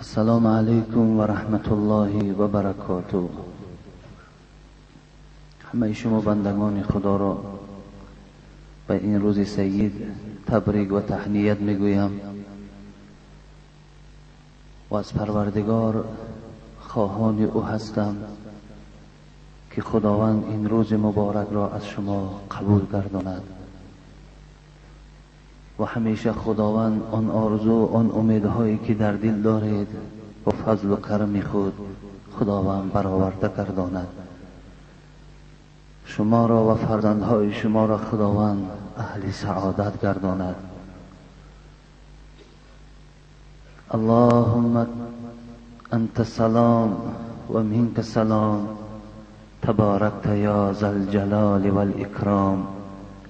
السلام علیکم و رحمت الله و برکاته. همه شما بندگان خدا را به این روز سید تبریک و تهنیت میگویم و از پروردگار خواهان او هستم که خداوند این روز مبارک را از شما قبول گرداند و همیشه خداوند آن آرزو آن امیدهایی که در دل دارید با فضل و کرم خود خداوند برآورده گرداند. شما را و فرزندهای شما را خداوند اهل سعادت گرداند. اللهم انت السلام و منک السلام تبارکت یا ذا الجلال والاکرام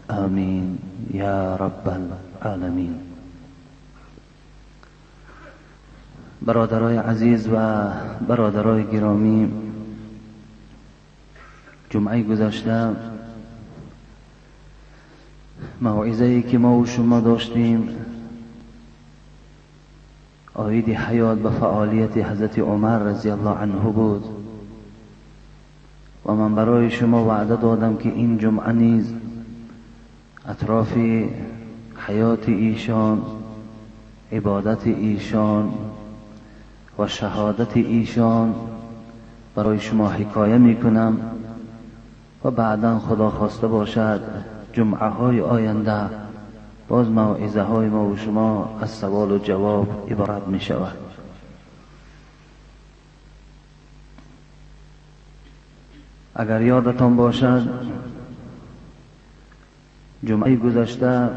آمین یا رب العالمین. برادرای عزیز و برادرای گرامی، جمعه گذشته موعظه‌ای که ما و شما داشتیم آیید حیات به فعالیت حضرت عمر رضی الله عنه بود و من برای شما وعده دادم که این جمعه نیز اطراف حیات ایشان، عبادت ایشان و شهادت ایشان برای شما حکایه میکنم و بعدا خدا خواسته باشد جمعه های آینده باز موعظه های ما و شما از سوال و جواب عبارت می شود. اگر یادتان باشد جمعه گذشته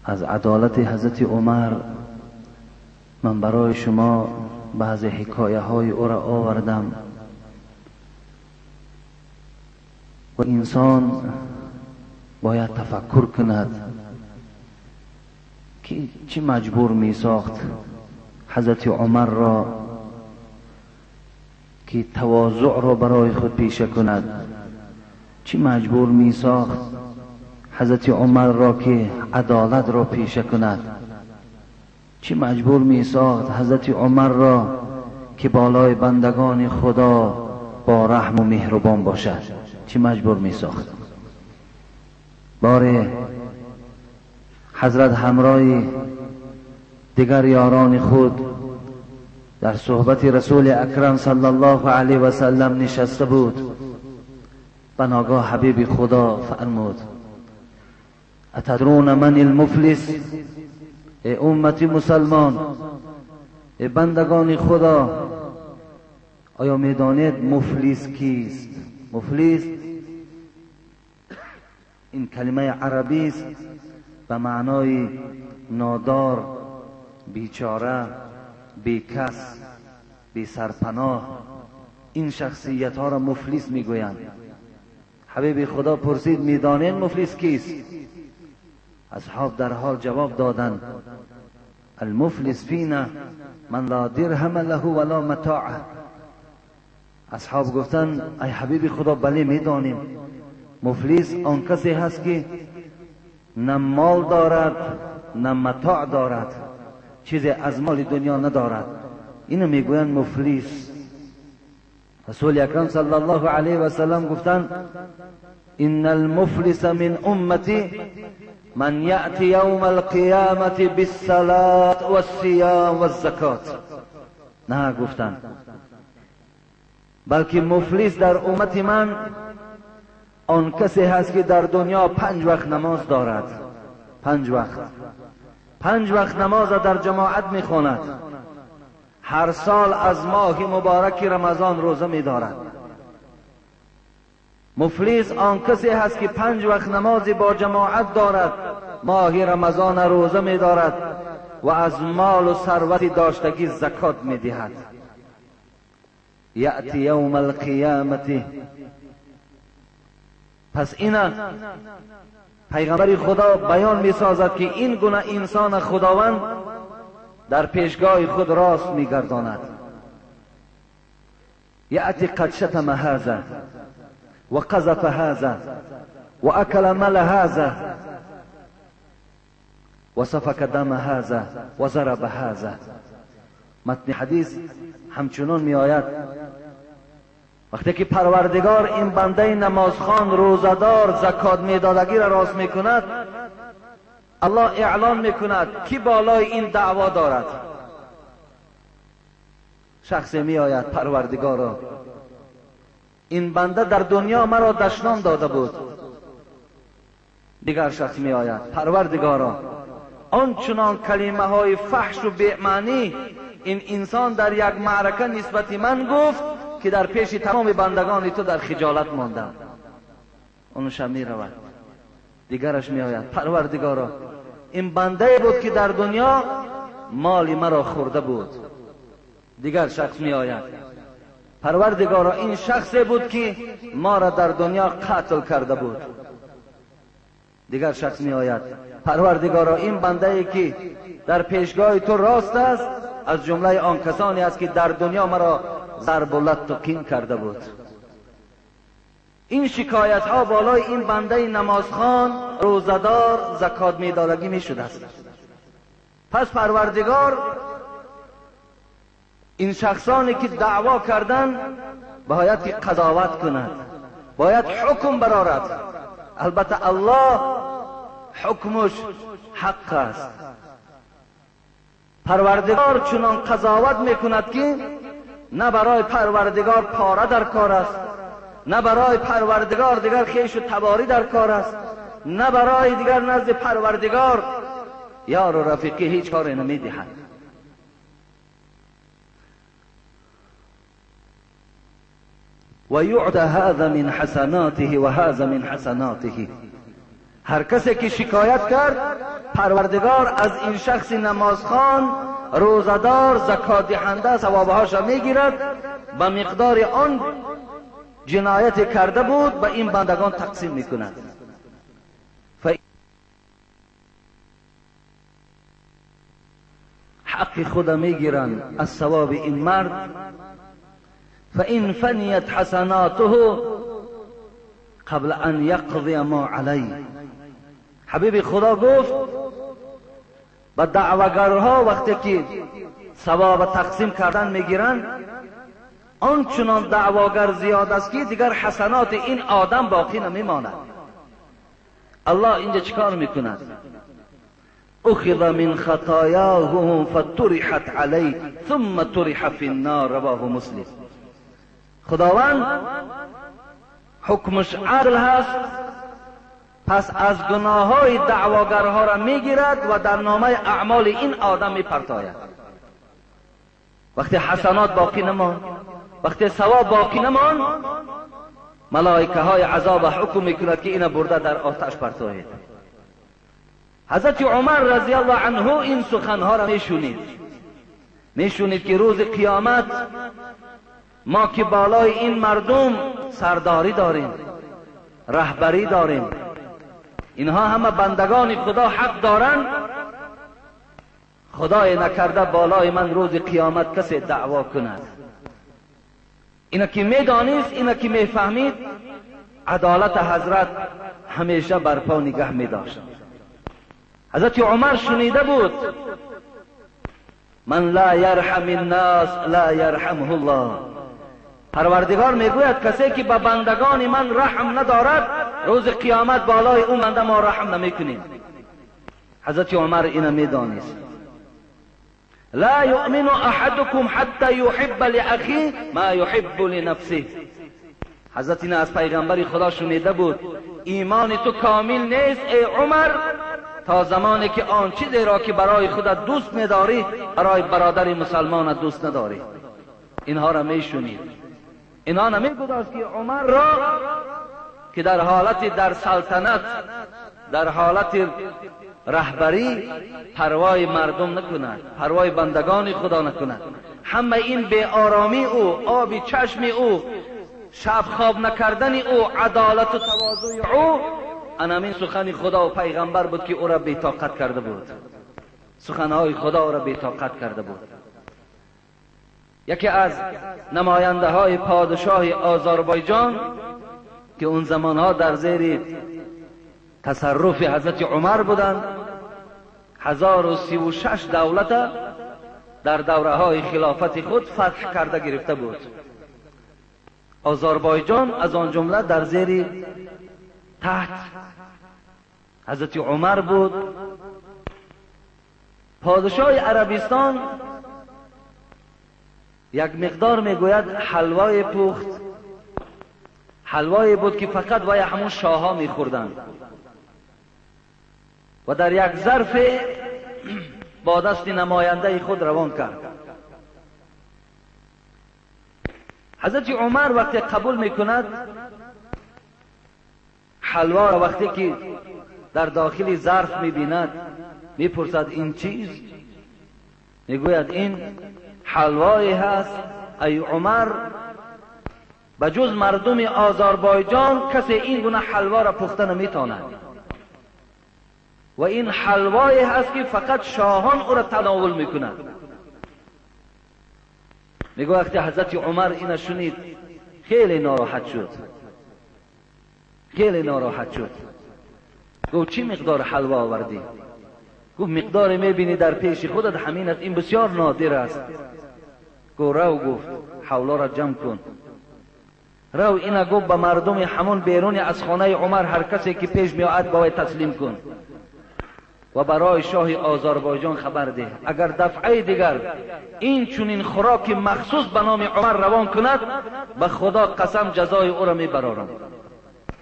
از عدالت حضرت عمر من برای شما بعض حکایه های او را آوردم و انسان باید تفکر کند که چی مجبور می ساخت حضرت عمر را که تواضع را برای خود پیشه کند، چی مجبور می ساخت حضرت عمر را که عدالت را پیشه کند، چی مجبور می ساخت حضرت عمر را که بالای بندگان خدا با رحم و مهربان باشد، چی مجبور می ساخت. باره حضرت همراه دیگر یاران خود در صحبت رسول اکرم صلی الله علیه و سلم نشسته بود، بناگاه حبیب خدا فرمود اتدرون من المفلس؟ ای امتی مسلمان، ای بندگان خدا، آیا میدانید مفلس کیست؟ مفلس این کلمه عربی است به معنای نادار، بیچاره، بیکس، بی سرپناه. این شخصیت ها را مفلس میگویند. حبیب خدا پرسید میدانید مفلس کیست؟ اصحاب در حال جواب دادند المفلس فینا من لا درهم له ولا متاع. اصحاب گفتند ای حبیب خدا بله میدانیم، مفلس آن کسی هست که نه مال دارد نه متاع دارد، چیزی از مال دنیا ندارد، اینو میگویند مفلس. رسول اکرم صلی الله علیه و سلم گفتند ان المفلس من امتی من یأتی یوم القیامت بالصلاة والصیام والزکات. نه گفتند بلکه مفلس در امت من آن کسی هست که در دنیا 5 وقت نماز دارد، 5 وقت نماز در جماعت میخواند، هر سال از ماه مبارک رمضان روزه میدارد. مفلس آن کسی هست که 5 وقت نماز با جماعت دارد، ماه رمضان روزه میدارد و از مال و ثروت داشتگی زکات میدهد. یأتی یوم القیامت. پس اینا پیغمبر خدا بیان میسازد که این گونه انسان خداوند در پیشگاه خود راست میگرداند. یأتی قد شتم هذا و قذف هذا و اکل مال هذا و سفک دم هذا و ضرب هذا. متن حدیث همچنان می آید وقتی که پروردگار این بنده نمازخوان، روزدار، زکات میدادگی را راست می کند، الله اعلان می کند کی بالای این دعوا دارد. شخصی می آید پروردگارا این بنده در دنیا مرا دشنام داده بود. دیگر شخص می آید پروردگارا آنچنان کلمه های فحش و بی‌معنی این انسان در یک معرکه نسبت من گفت که در پیش تمام بندگان تو در خجالت ماندم. اونش می رود. دیگرش می آید پروردگارا این بنده بود که در دنیا مالی مرا خورده بود. دیگر شخص می آید پروردگارا این شخص بود که ما را در دنیا قتل کرده بود. دیگر شخص می آید پروردگارا این بنده ای که در پیشگاه تو راست است از جمله آن کسانی است که در دنیا مرا ضرب و لط و کین کرده بود. این شکایت ها بالای این بنده نمازخوان، روزدار، زکات میدادگی می شده است. پس پروردگار این شخصانی که دعوا کردن باید که قضاوت کند، باید حکم برارد. البته الله حکمش حق است. پروردگار چنان قضاوت میکند که نه برای پروردگار پاره در کار است، نه برای پروردگار دیگر خیش و تباری در کار است، نه برای دیگر نزد پروردگار یار و رفیقی هیچ کاری نمیدهد. و یعد هذا من حسناته و هذا من حسناته. هر کسی که شکایت کرد پروردگار از این شخص نمازخوان، روزدار، زکات دهنده ثوابهاش میگیرد، به مقدار آن جنایت کرده بود به این بندگان تقسیم میکند. حق خود میگیرن از ثواب این مرد. فإن فنیت حسناته قبل ان یقضی ما علیه. حبیب خدا گفت به دعوگرها وقتی که ثواب تقسیم کردن میگیرن آنچنان دعواگر زیاد است که دیگر حسنات این آدم باقی نمیماند. الله اینجا چیکار میکند؟ اخذ من خطایاهم فطرحت علیه ثم طرح فی النار. رواه مسلم. خداوند حکمش عدل هست، پس از گناه های دعواگرها را میگیرد و در نامه اعمال این آدم میپرتاید. وقتی حسنات باقی نمان، وقتی ثواب باقی نمان، ملائکه های عذاب حکم میکند که این برده در آتش پرتاید. حضرت عمر رضی الله عنه این سخنها را میشونید که روز قیامت ما که بالای این مردم سرداری داریم، رهبری داریم، اینها همه بندگان خدا حق دارند. خدای نکرده بالای من روز قیامت کسی دعوا کند. اینا که میدانست، اینا که میفهمید، عدالت حضرت همیشه برپا نگه میداشت. حضرت عمر شنیده بود من لا یرحم الناس لا یرحمه الله. پروردگار میگوید کسی که به بندگان من رحم ندارد روز قیامت بالای اون بنده ما رحم نمیکنیم. حضرت عمر اینا میدانست. لا یؤمن احدکم حتی یحب لاخیه ما یحب لنفسه. حضرت اینا از پیغمبر خدا شنیده بود ایمان تو کامل نیست ای عمر تا زمانی که آن چیزی را که برای خودت دوست می‌داری برای برادر مسلمان دوست نداری. اینها را میشنید. اینها نمیگذاشت که عمر را که در حالت در سلطنت، در حالت رهبری پروای مردم نکند، پروای بندگان خدا نکند. همه این بی آرامی او، آبی چشم او، شب خواب نکردن او، عدالت و تواضع او، همین سخن خدا و پیغمبر بود که او را بی‌طاقت کرده بود. سخنهای خدا او را بی‌طاقت کرده بود. یکی از نماینده های پادشاه آذربایجان که اون زمانها در زیر تصرف حضرت عمر بودند، 1036 دولت در دوره های خلافت خود فتح کرده گرفته بود. آذربایجان از آن جمله در زیر تحت حضرت عمر بود. پادشاه عربستان یک مقدار میگوید حلوای پخت، حلوایی بود که فقط وای همون شاه ها میخوردند و در یک ظرف با دست نماینده خود روان کرد. حضرت عمر وقتی قبول میکند حلوا را، وقتی که در داخل ظرف میبیند میپرسد این چیز؟ میگوید این حلوایی هست ای عمر، بجز مردم آذربایجان کسی این گونه حلوا را پخته نمیتواند و این حلوایی هست که فقط شاهان او را تناول میکنند. میگه وقتی حضرت عمر این شنید خیلی ناراحت شد، خیلی ناراحت شد. گفت چی مقدار حلوا آوردی؟ گفت مقدار میبینی در پیش خودت همین است، این بسیار نادر است. گفت رو، گفت حولا را جمع کن، رو اینا گفت به مردم همون بیرون از خانه عمر هر کسی که پیش میآید باید تسلیم کن و برای شاه آذربایجان خبر ده اگر دفعه دیگر این چنین خوراک مخصوص به نام عمر روان کند به خدا قسم جزای او را میبرارم.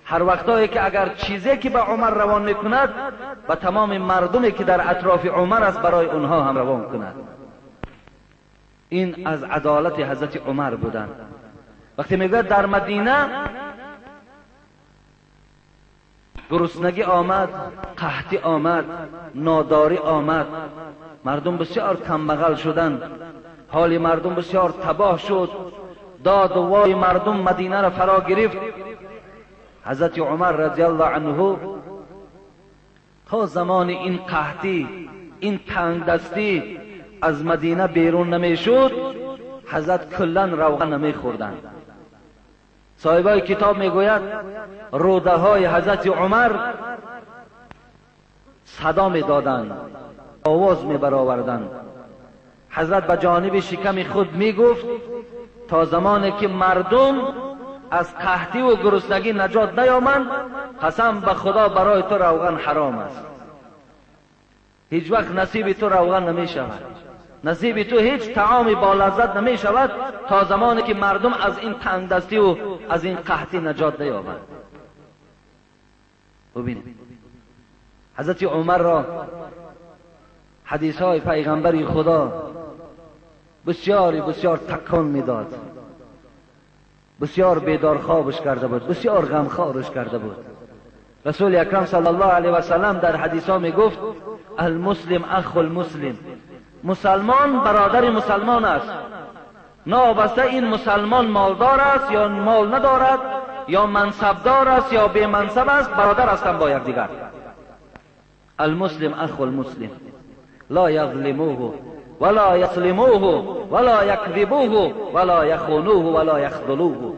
هر وقتایی که اگر چیزی که به عمر روان میکند و تمام مردمی که در اطراف عمر است برای اونها هم روان کند. این از عدالت حضرت عمر بودند. وقتی میگه در مدینه گرسنگی آمد، قحطی آمد، ناداری آمد، مردم بسیار کمبغل شدند، حال مردم بسیار تباه شد، داد و وای مردم مدینه را فرا گرفت. حضرت عمر رضی الله عنه تا زمان این قحطی، این تنگ دستی از مدینه بیرون نمی شد، حضرت کلا روغن نمی خوردند. صاحبای کتاب میگوید روده های حضرت عمر صدا می دادند، آواز می برآوردند. حضرت به جانب شکم خود می گفت تا زمانی که مردم از قحطی و گرسنگی نجات نیامند قسم به خدا برای تو روغن حرام است، هیچ وقت نصیب تو روغن نمی شود، نصیب تو هیچ طعامی با لذت نمی شود تا زمانی که مردم از این تنگ دستی و از این قحطی نجات نیابند. ببینید حضرت عمر را حدیث های پیغمبر خدا بسیار تکان میداد، بسیار بیدار خوابش کرده بود، بسیار غمخوارش کرده بود. رسول اکرم صلی الله علیه و سلم در حدیث ها می گفت المسلم اخو المسلم، مسلمان برادر مسلمان است، نابسته این مسلمان مالدار است یا مال ندارد، یا منصبدار است یا بی منصب است، برادر هستند با یکدیگر. المسلم اخو المسلم لا یظلموه ولا یظلموه ولا یکذبوه ولا یخونوه ولا یخذلوه.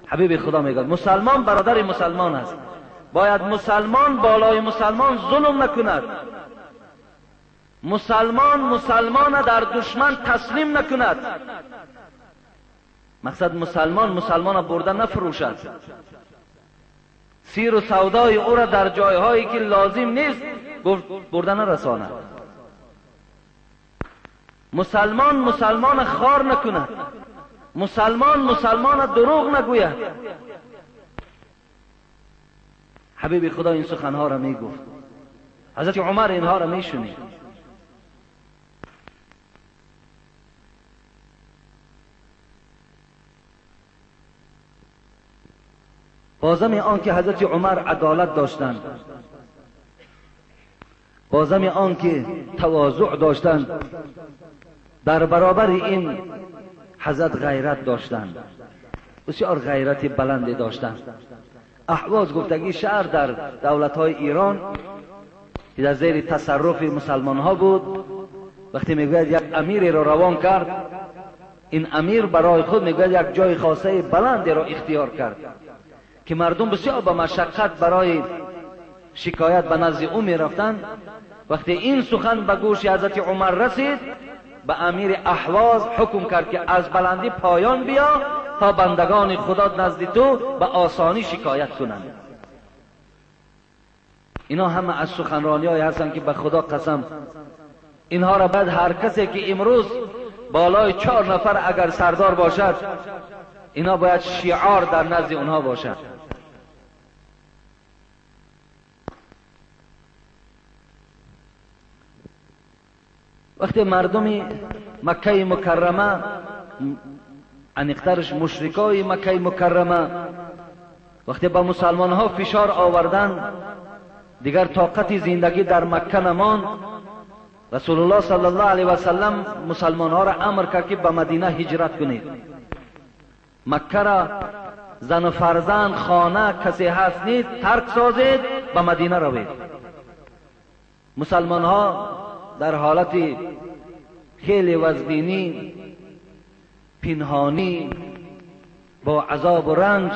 حبیب خدا میگه مسلمان برادر مسلمان است، باید مسلمان بالای مسلمان ظلم نکند، مسلمان در دشمن تسلیم نکند. مقصد مسلمان برده نفروشد، سیر و سودای او را در جایهایی که لازم نیست برده نرساند. مسلمان خار نکند، مسلمان دروغ نگوید. حبیب خدا این سخنها را می گفت، حضرت عمر اینها را می شنید. بازم آن که حضرت عمر عدالت داشتند، بازم آن که تواضع داشتند، در برابر این حضرت غیرت داشتند، بسیار غیرت بلندی داشتند. اهواز گفتگی شهر در دولت‌های ایران که در زیر تصرف مسلمان ها بود، وقتی میگوید یک امیری را روان کرد، این امیر برای خود میگوید یک جای خاصه بلندی را اختیار کرد که مردم بسیار با مشقت برای شکایت به نزد او میرفتند وقتی این سخن به گوش حضرت عمر رسید، به امیر احواز حکم کرد که از بلندی پایان بیا تا بندگان خدا نزد تو به آسانی شکایت کنند. اینا همه از سخنرانی‌های هستند که به خدا قسم اینها را بعد هر کسی که امروز بالای 4 نفر اگر سردار باشد، اینا باید شعار در نزد اونها باشد. وقتی مردم مکه مکرمه، انیقترش مشرکای مکه مکرمه، وقتی به مسلمان ها فشار آوردن، دیگر طاقت زندگی در مکه نماند. رسول الله صلی الله علیه و سلم مسلمان ها را امر کرد که به مدینه هجرت کنید. مکه را زن و فرزند، خانه، کسی هست نید ترک سازید، به مدینه روید. مسلمان ها در حالت خیلی وزبینی، پنهانی، با عذاب و رنج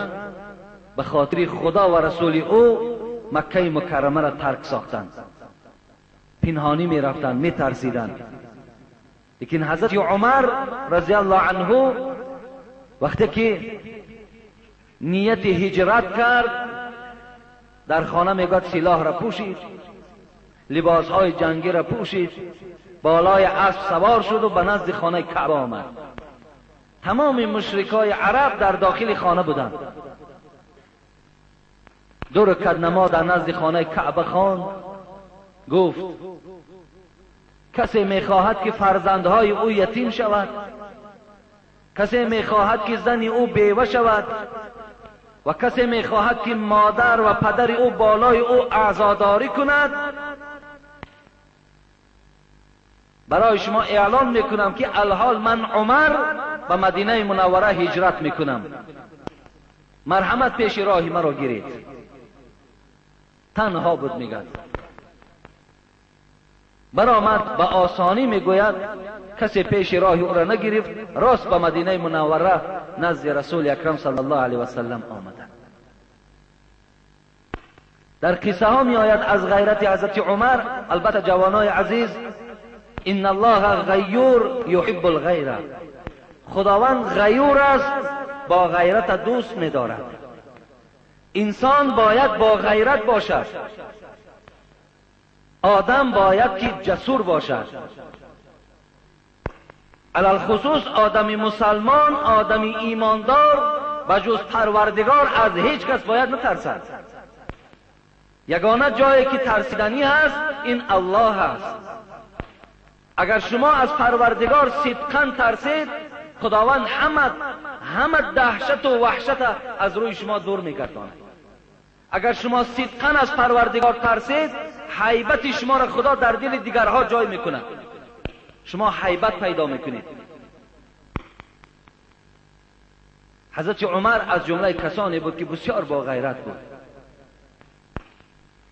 به خاطر خدا و رسول او مکه مکرمه را ترک ساختند. پنهانی می رفتند، می ترسیدند. لیکن حضرت عمر رضی الله عنه وقتی که نیت هجرت کرد، در خانه میگوید سلاح را پوشید، لباس های جنگی را پوشید، بالای اسب سوار شد و به نزد خانه کعبه آمد. تمام مشرکای عرب در داخل خانه بودند. 2 رکعت نماز در نزد خانه کعبه خواند. گفت کسی میخواهد که فرزندهای او یتیم شود، کسی میخواهد که زن او بیوه شود و کسی میخواهد که مادر و پدر او بالای او عزاداری کند، برای شما اعلان میکنم که الحال من عمر به مدینه منوره هجرت میکنم، مرحمت پیش راهی مرا گیرید. تنها بود میگد. برآمد به آسانی میگوید، کسی پیش راه او را نگرفت، راست به مدینه منوره نزد رسول اکرم صلی الله علیه و سلم آمدند. در قصه ها می آید از غیرت حضرت عمر. البته جوانای عزیز، ان الله غیور یحب الغیره، خداوند غیور است، با غیرت دوست می دارد. انسان باید با غیرت باشد، آدم باید که جسور باشد. علال خصوص آدمی مسلمان، آدمی ایماندار به جز پروردگار از هیچ کس باید نترسد. یگانه جایی که ترسیدنی هست این الله هست. اگر شما از پروردگار صدقاً ترسید، خداوند همه دهشت و وحشت از روی شما دور میگرداند. اگر شما صدقاً از پروردگار ترسید، هیبت شما را خدا در دل دیگرها جای میکند، شما هیبت پیدا میکنید. حضرت عمر از جمله کسانی بود که بسیار با غیرت بود.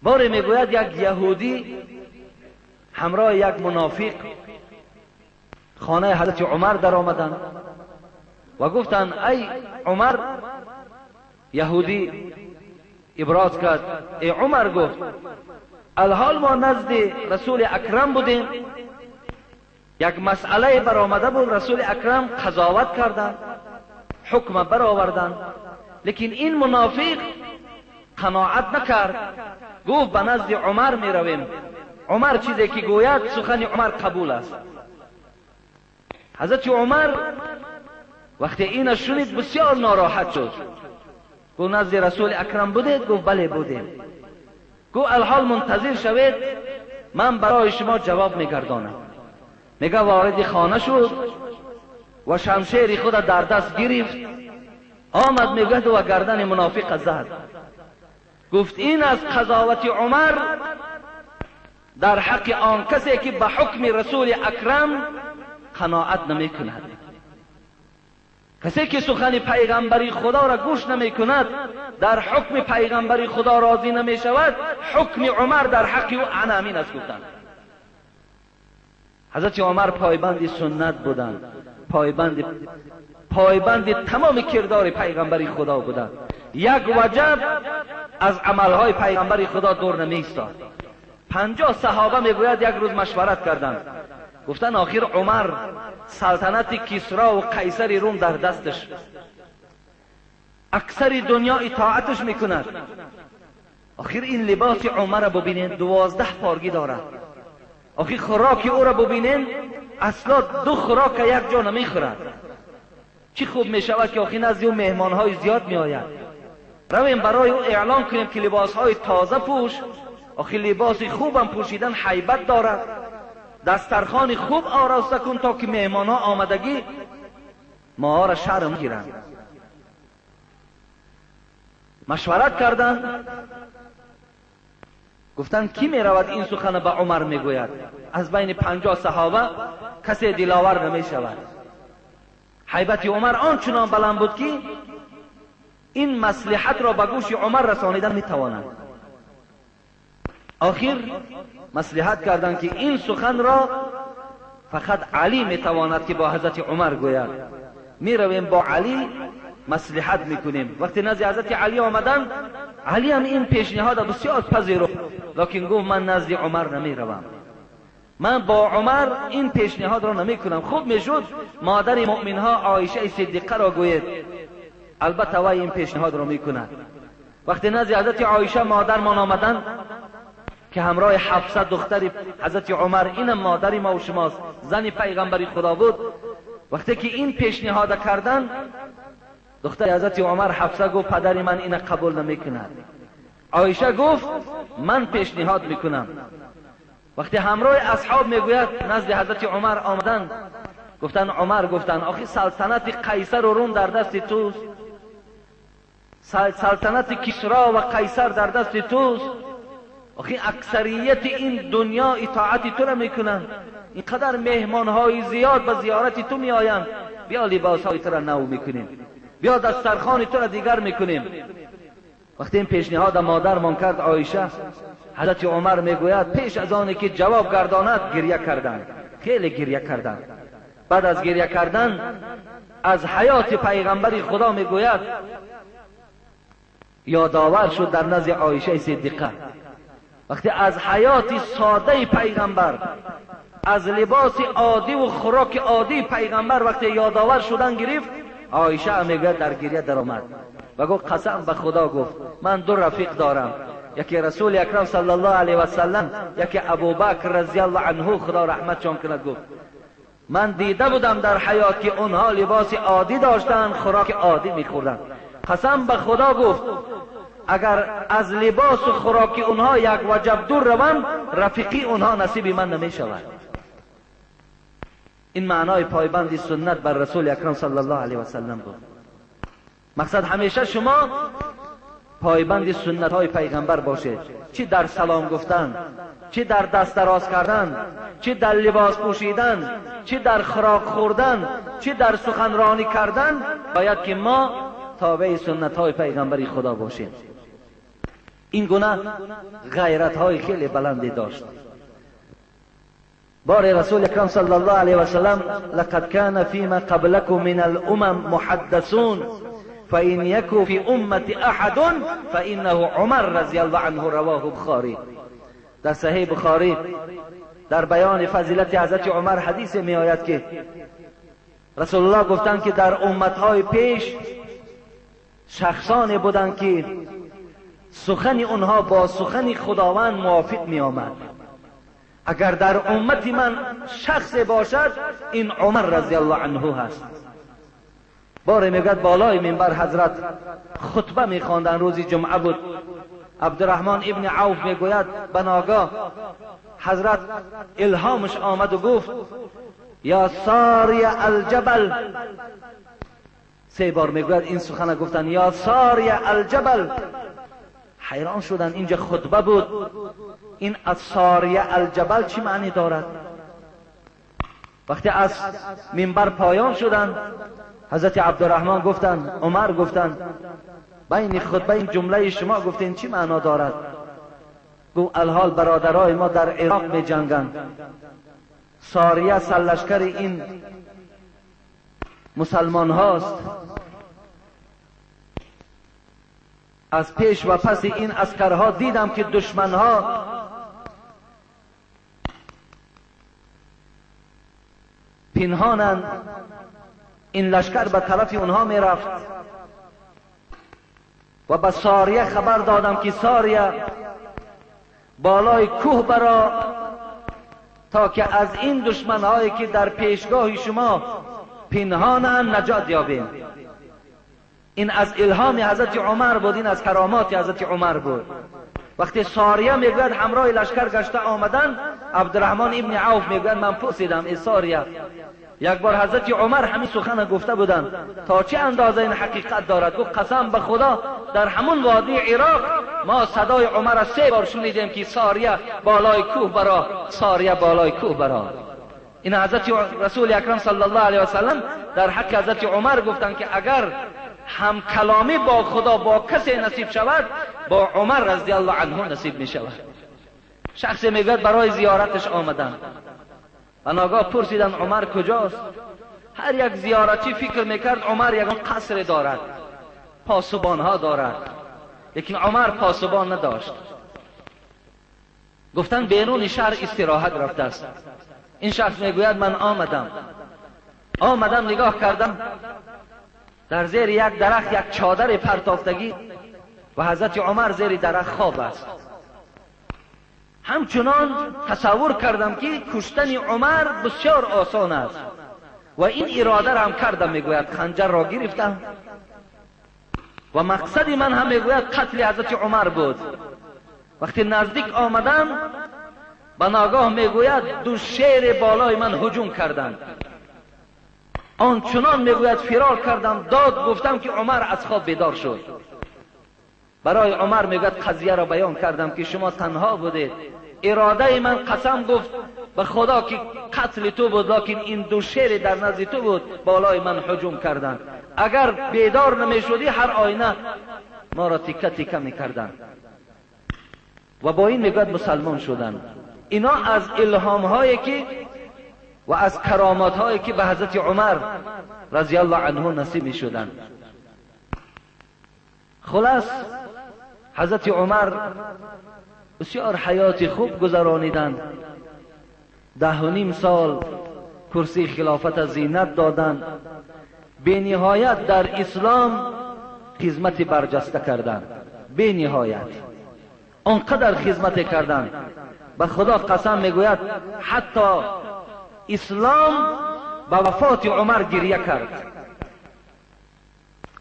باری میگوید یک یهودی همراه یک منافق خانه حضرت عمر در آمدند و گفتند ای عمر، یهودی ابراز کرد، ای عمر، گفت الحال ما نزد رسول اکرم بودیم، یک مسئله برآمده بود، رسول اکرم قضاوت کردند، حکم برآوردند، لیکن این منافق قناعت نکرد، گفت به نزد عمر می رویم، عمر چیزی که گوید سخن عمر قبول است. حضرت عمر وقتی این شنید بسیار ناراحت شد. گفت نزد رسول اکرم بودید؟ گفت بله بودیم. گفت الحال منتظر شوید، من برای شما جواب میگردانم. میگه وارد خانه شد و شمشیر خود در دست گرفت، آمد میگه و گردن منافق زد. گفت این از قضاوت عمر در حق آن کسی که به حکم رسول اکرم قناعت نمی کند. کسی که سخن پیغمبری خدا را گوش نمی کند، در حکم پیغمبری خدا راضی نمی شود، حکم عمر در حق او عنامین است گفتند. حضرت عمر پایبند سنت بودند، پایبند تمام کردار پیغمبری خدا بودند. یک وجب از عملهای پیغمبری خدا دور نمی ایستاد. 50 صحابه میگوید یک روز مشورت کردند، گفتن آخر عمر سلطنت کسرا و قیصر روم در دستش، اکثر دنیا اطاعتش میکند، آخر این لباس عمر را ببینین 12 پارگی دارد، آخر خوراک او را ببینین اصلا 2 خوراک یک جا نمیخورد. چی خوب میشود که آخر نزد او مهمان های زیاد میآید، رویم برای او اعلان کنیم که لباس های تازه پوش، آخر لباس خوبم پوشیدن هیبت دارد، دسترخوان خوب آراسته کن تا که مهمان ها آمدگی ما را شرم گیرند. مشورت کردند، گفتن کی می رود این سخن به عمر میگوید؟ از بین 50 صحابه کسی دلاور نمی شود. هیبت عمر آنچنان بلند بود که این مصلحت را به گوش عمر رسانیدن می تواند. آخر مصلحت کردند که این سخن را فقط علی می تواند که با حضرت عمر گوید. می رویم با علی مصلحت میکنیم. وقتی نزد حضرت علی آمدن، علی هم این پیشنهاد بسیار پذیرفت، لیکن گفت من نزد عمر نمی روم، من با عمر این پیشنهاد را نمی کنم. خوب میشد مادر مؤمن ها عایشه صدیقه را گوید، البته وی این پیشنهاد را می کند. وقتی نزد حضرت عایشه مادر ما آمدن که همراه حفصه دختر حضرت عمر، اینم مادر ما و شماست، زن پیغمبر خدا بود، وقتی که این پیشنهاد کردن، دختر حضرت عمر حفصه گفت پدر من اینو قبول نمی کند. عایشه گفت من پیشنهاد میکنم. وقتی همراه اصحاب میگوید نزد حضرت عمر آمدن، گفتن عمر، گفتن آخه سلطنت قیصر و روم در دست توست، سلطنت کسرا و قیصر در دست توست، آخه اکثریت این دنیا اطاعت تو را میکنن، اینقدر مهمان های زیاد به زیارت تو میآیند، بیا لباس های تو را نو میکنیم، بیا دسترخوان تو را دیگر میکنیم. وقتی این پیشنهاد مادر من کرد عایشه، حضرت عمر میگوید پیش از آنی که جواب گرداند گریه کردند، خیلی گریه کردند. بعد از گریه کردن از حیات پیغمبر خدا میگوید یادآور شد در نزد عایشه صدیقه. وقتی از حیات ساده پیغمبر، از لباس عادی و خوراک عادی پیغمبر وقتی یادآور شدن گرفت، عایشه میگوید در گریه در آمد و گفت قسم به خدا، گفت من 2 رفیق دارم، یکی رسول اکرم صلی الله علیه و سلم، یکی ابوبکر رضی الله عنه خدا رحمتشان کند. گفت من دیده بودم در حیات که اونها لباس عادی داشتن، خوراک عادی میخوردن، قسم به خدا گفت اگر از لباس و خوراک اونها یک وجب دور روم، رفیقی اونها نصیب من نمیشود. این معنای پایبند سنت بر رسول اکرم صلی الله علیه و سلم بود. مقصد همیشه شما پایبند سنت های پیغمبر باشید، چی در سلام گفتن، چی در دست دراز کردن، چی در لباس پوشیدن، چی در خوراک خوردن، چی در سخنرانی کردن، باید که ما تابع سنت های پیغمبری خدا باشیم. این گونه غیرت های خیلی بلندی داشت. بار رسول اکرم صلی الله علیه و سلم لقد كان فيما قبلكم من الامم محدثون فإن يكن في امتی احد فإنه عمر رضی الله عنه، رواه بخاری. در صحیح بخاری در بیان فضیلت حضرت عمر حدیث می آید که رسول الله گفتند که در امتهای پیش شخصانی بودند که سخن اونها با سخن خداوند موافق می آمد. اگر در امت من شخص باشد این عمر رضی الله عنه هست. باره میگد بالای منبر حضرت خطبه میخواندن، روزی جمعه بود. عبدالرحمن ابن عوف میگوید بناگاه حضرت الهامش آمد و گفت یا ساری الجبل. 3 بار میگوید این سخن گفتن یا ساری الجبل. حیران شدن، اینجا خطبه بود، این ساری الجبل چی معنی دارد؟ وقتی از منبر پایان شدن حضرت عبدالرحمن گفتن، عمر گفتن بین خطبه این جمله شما گفتین چی معنا دارد؟ گفت الحال برادرای ما در عراق می جنگند، ساریه سرلشکر این مسلمان هاست، از پیش و پس این عسکرها دیدم که دشمنها پنهانند. این لشکر به طرف اونها می رفت و به ساریه خبر دادم که ساریه بالای کوه برا تا که از این دشمنهایی که در پیشگاه شما پنهانند نجات یابیم. این از الهام حضرت عمر بود، این از کرامات حضرت عمر بود. وقتی ساریه میگوید همراه لشکر گشته آمدن، عبدالرحمن ابن عوف میگوید من پرسیدم ای ساریه، یک بار حضرت عمر همین سخن گفته بودند تا چه اندازه این حقیقت دارد؟ گفت قسم به خدا در همون وادی عراق ما صدای عمر را 3 بار شنیدیم که ساریه بالای کوه برا، ساریه بالای کوه برا. این حضرت رسول اکرم صلی الله علیه و سلم در حق حضرت عمر گفتند که اگر هم کلامی با خدا با کسی نصیب شود، با عمر رضی الله عنه نصیب می شود. شخصی میگوید برای زیارتش آمدن و ناگاه پرسیدن عمر کجاست؟ هر یک زیارتی فکر میکرد عمر یکان قصر دارد، پاسبانها دارد، لیکن عمر پاسبان نداشت. گفتن بیرون شهر استراحت رفته است. این شخص میگوید من آمدم نگاه کردم در زیر یک درخت یک چادر پرتافتگی و حضرت عمر زیر درخت خواب است. همچنان تصور کردم که کشتن عمر بسیار آسان است و این اراده را هم کردم. میگوید خنجر را گرفتم و مقصد من هم میگوید قتل حضرت عمر بود. وقتی نزدیک آمدم به ناگاه میگوید 2 شیر بالای من هجوم کردند. آنچنان میگوید فرار کردم، داد گفتم که عمر از خواب بیدار شد. برای عمر میگوید قضیه را بیان کردم که شما تنها بودید، اراده من قسم گفت به خدا که قتل تو بود، لیکن این 2 شیر در نزد تو بود بالای من هجوم کردند. اگر بیدار نمیشدی هر آینه ما را تیکه تیکه میکردن و با این میگوید مسلمان شدن. اینا از الهام هایی که و از کرامات هایی که به حضرت عمر رضی الله عنه نصیب می شدن. خلاص حضرت عمر بسیار حیات خوب گذرانیدند. 10.5 سال کرسی خلافت زینت دادند. به نهایت در اسلام خدمت برجسته کردند. به نهایت آنقدر خدمت کردند به خدا قسم میگوید حتی اسلام با وفات عمر گریه کرد.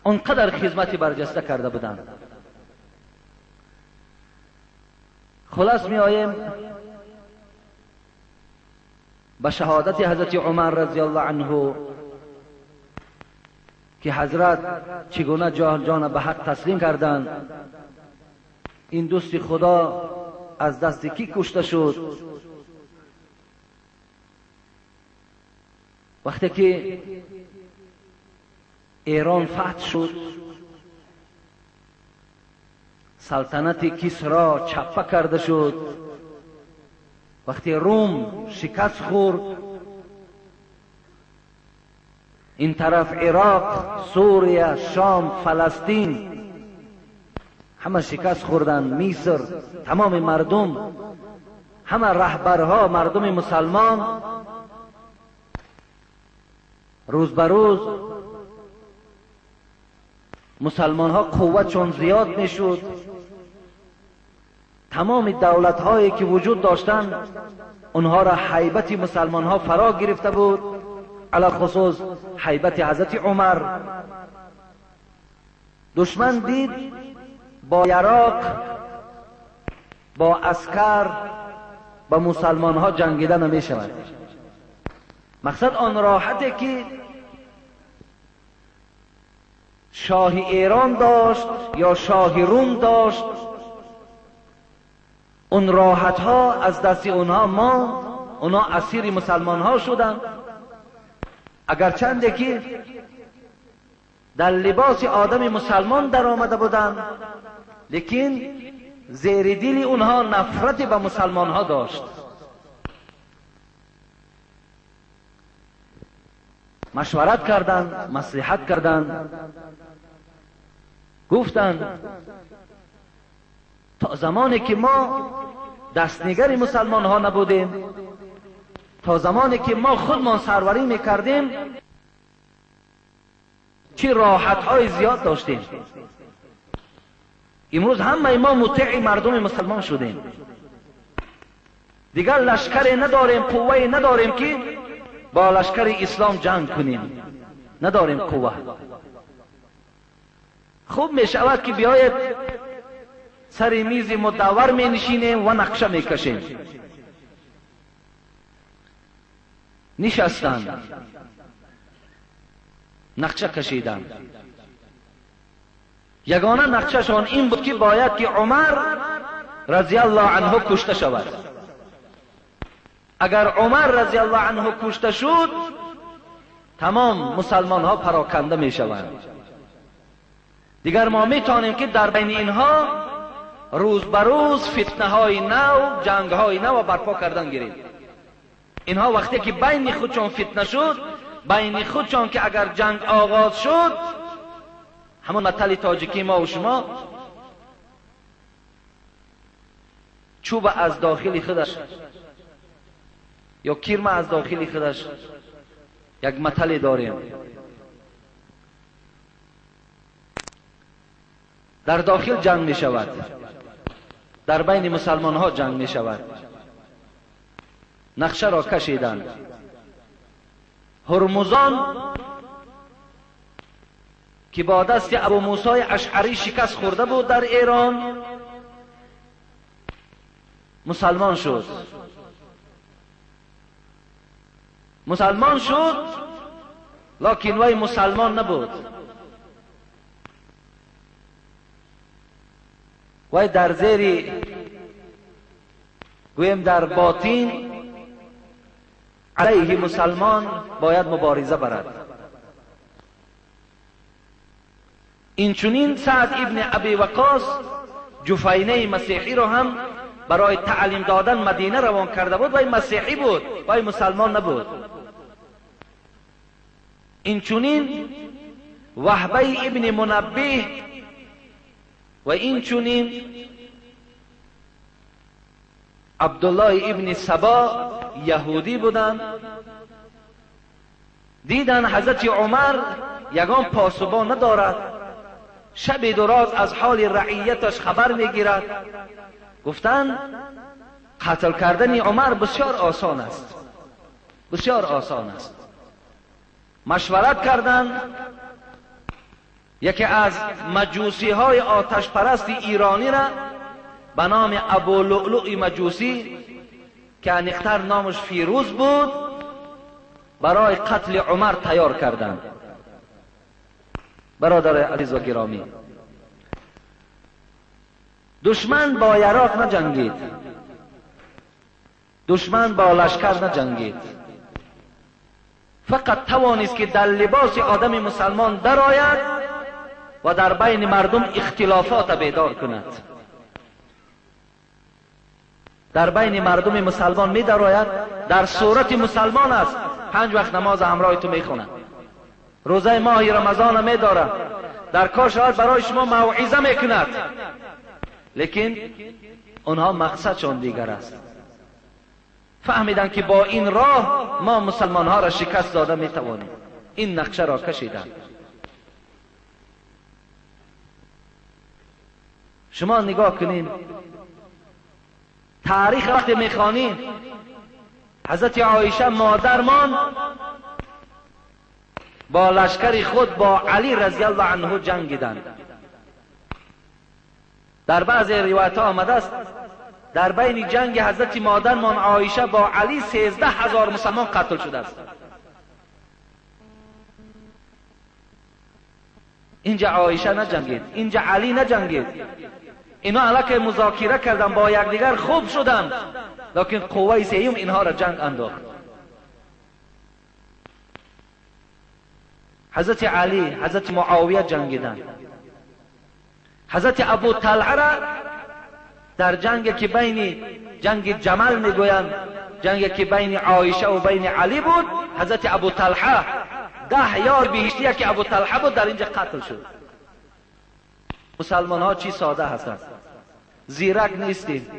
آنقدر خدمت برجسته کرده بودند. خلاص می آییم به شهادت حضرت عمر رضی الله عنه که حضرت چگونه جان به حق تسلیم کردند. این دوست خدا از دست کی کشته شد؟ وقتی که ایران فتح شد، سلطنت کسری چپه کرده شد، وقتی روم شکست خورد، این طرف عراق، سوریه، شام، فلسطین همه شکست خوردن، مصر، تمام مردم، همه رهبرها، مردم مسلمان روز به روز مسلمان ها قوتشون زیاد میشد. تمام دولت هایی که وجود داشتند اونها را هیبت مسلمان ها فرا گرفته بود، علی خصوص هیبت حضرت عمر. دشمن دید با عراق با عسکر با مسلمان ها جنگیده نمی شود. مقصد آن راحته که شاه ایران داشت یا شاه روم داشت، اون راحت ها از دست اونها ما، اونها اسیر مسلمان ها شدن. اگرچنده که در لباس آدم مسلمان در آمده بودند، لیکن زیر دل اونها نفرت به مسلمان ها داشت. مشورت کردند، مصلحت کردند، گفتند تا زمانی که ما دستنگر مسلمان ها نبودیم، تا زمانی که ما خودمان سروری میکردیم چه راحت های زیاد داشتیم. امروز همه ما مطیع مردم مسلمان شدیم، دیگر لشکر نداریم، قوه نداریم که با لشکر اسلام جنگ کنیم، نداریم قوه. خوب می شود که بیاید سر میز مدور می نشینیم و نقشه می کشیم. نشستند، نقشه کشیدند. یگانه نقشهشان این بود که باید که عمر رضی الله عنه کشته شود. اگر عمر رضی الله عنه کشته شد تمام مسلمان ها پراکنده می شوند. دیگر ما می توانیم که در بین اینها روز به روز فتنه های نو، جنگ های نو برپا کردن گیریم. اینها وقتی که بین خودشان فتنه شد، بین خودشان که اگر جنگ آغاز شد، همون مثل تاجیکی ما و شما چوب از داخل خودش یا کرم از داخل خودش یک مثل داریم. در داخل جنگ می شود، در بین مسلمان ها جنگ می شود. نقشه را کشیدند. هرمزان که با دست ابو موسی اشعری شکست خورده بود در ایران مسلمان شد. مسلمان شد لکن وی مسلمان نبود. وی در زیر گویم در باطن علیه مسلمان باید مبارزه برد. اینچنین سعد ابن ابی وقاص جفینه مسیحی رو هم برای تعلیم دادن مدینه روان کرده بود. وی مسیحی بود، وی مسلمان نبود. اینچنین وهبه ابن منبه و اینچنین عبدالله ابن سبا یهودی بودند. دیدن حضرت عمر یگان پاسبان ندارد، شب دراز از حال رعیتش خبر میگیرد. گفتند قتل کردن عمر بسیار آسان است، بسیار آسان است. مشورت کردند. یکی از مجوسی های آتش پرست ایرانی را به نام ابو لؤلؤ مجوسی که انیختر نامش فیروز بود برای قتل عمر تیار کردند. برادر عزیز و گرامی، دشمن با عراق نجنگید، دشمن با لشکر نجنگید، فقط توانست که در لباس آدم مسلمان درآید و در بین مردم اختلافات بیدار کند. در بین مردم مسلمان می درآید، در صورت مسلمان است، 5 وقت نماز همراه تو می خواند، روزه ماه رمضان می دارد، در کار شاید برای شما موعظه می کند، لیکن اونها مقصدشان دیگر است. فهمیدن که با این راه ما مسلمان ها را شکست داده می توانیم. این نقشه را کشیدن. شما نگاه کنین تاریخ وقتی میخوانین، حضرت عایشه مادرمان با لشکر خود با علی رضی الله عنه جنگیدند. در بعض روایت ها آمده است در بین جنگ حضرت مادرمان عایشه با علی 13,000 مسلمان قتل شده است. اینجا عایشه نجنگید، اینجا علی نجنگید. اینا علاقه مذاکره کردن با یکدیگر، خوب شدند، لیکن قوه سیوم اینها را جنگ انداخت. حضرت علی، حضرت معاویه جنگیدند. حضرت ابو طلحه را در جنگ که بین جنگ جمل میگویند، جنگ که بین عایشه و بین علی بود، حضرت ابو طلحه 10 یار بهشتی که ابو طلحه بود در اینجا قتل شد. مسلمان ها چی ساده هستند، زیرک نیستیم.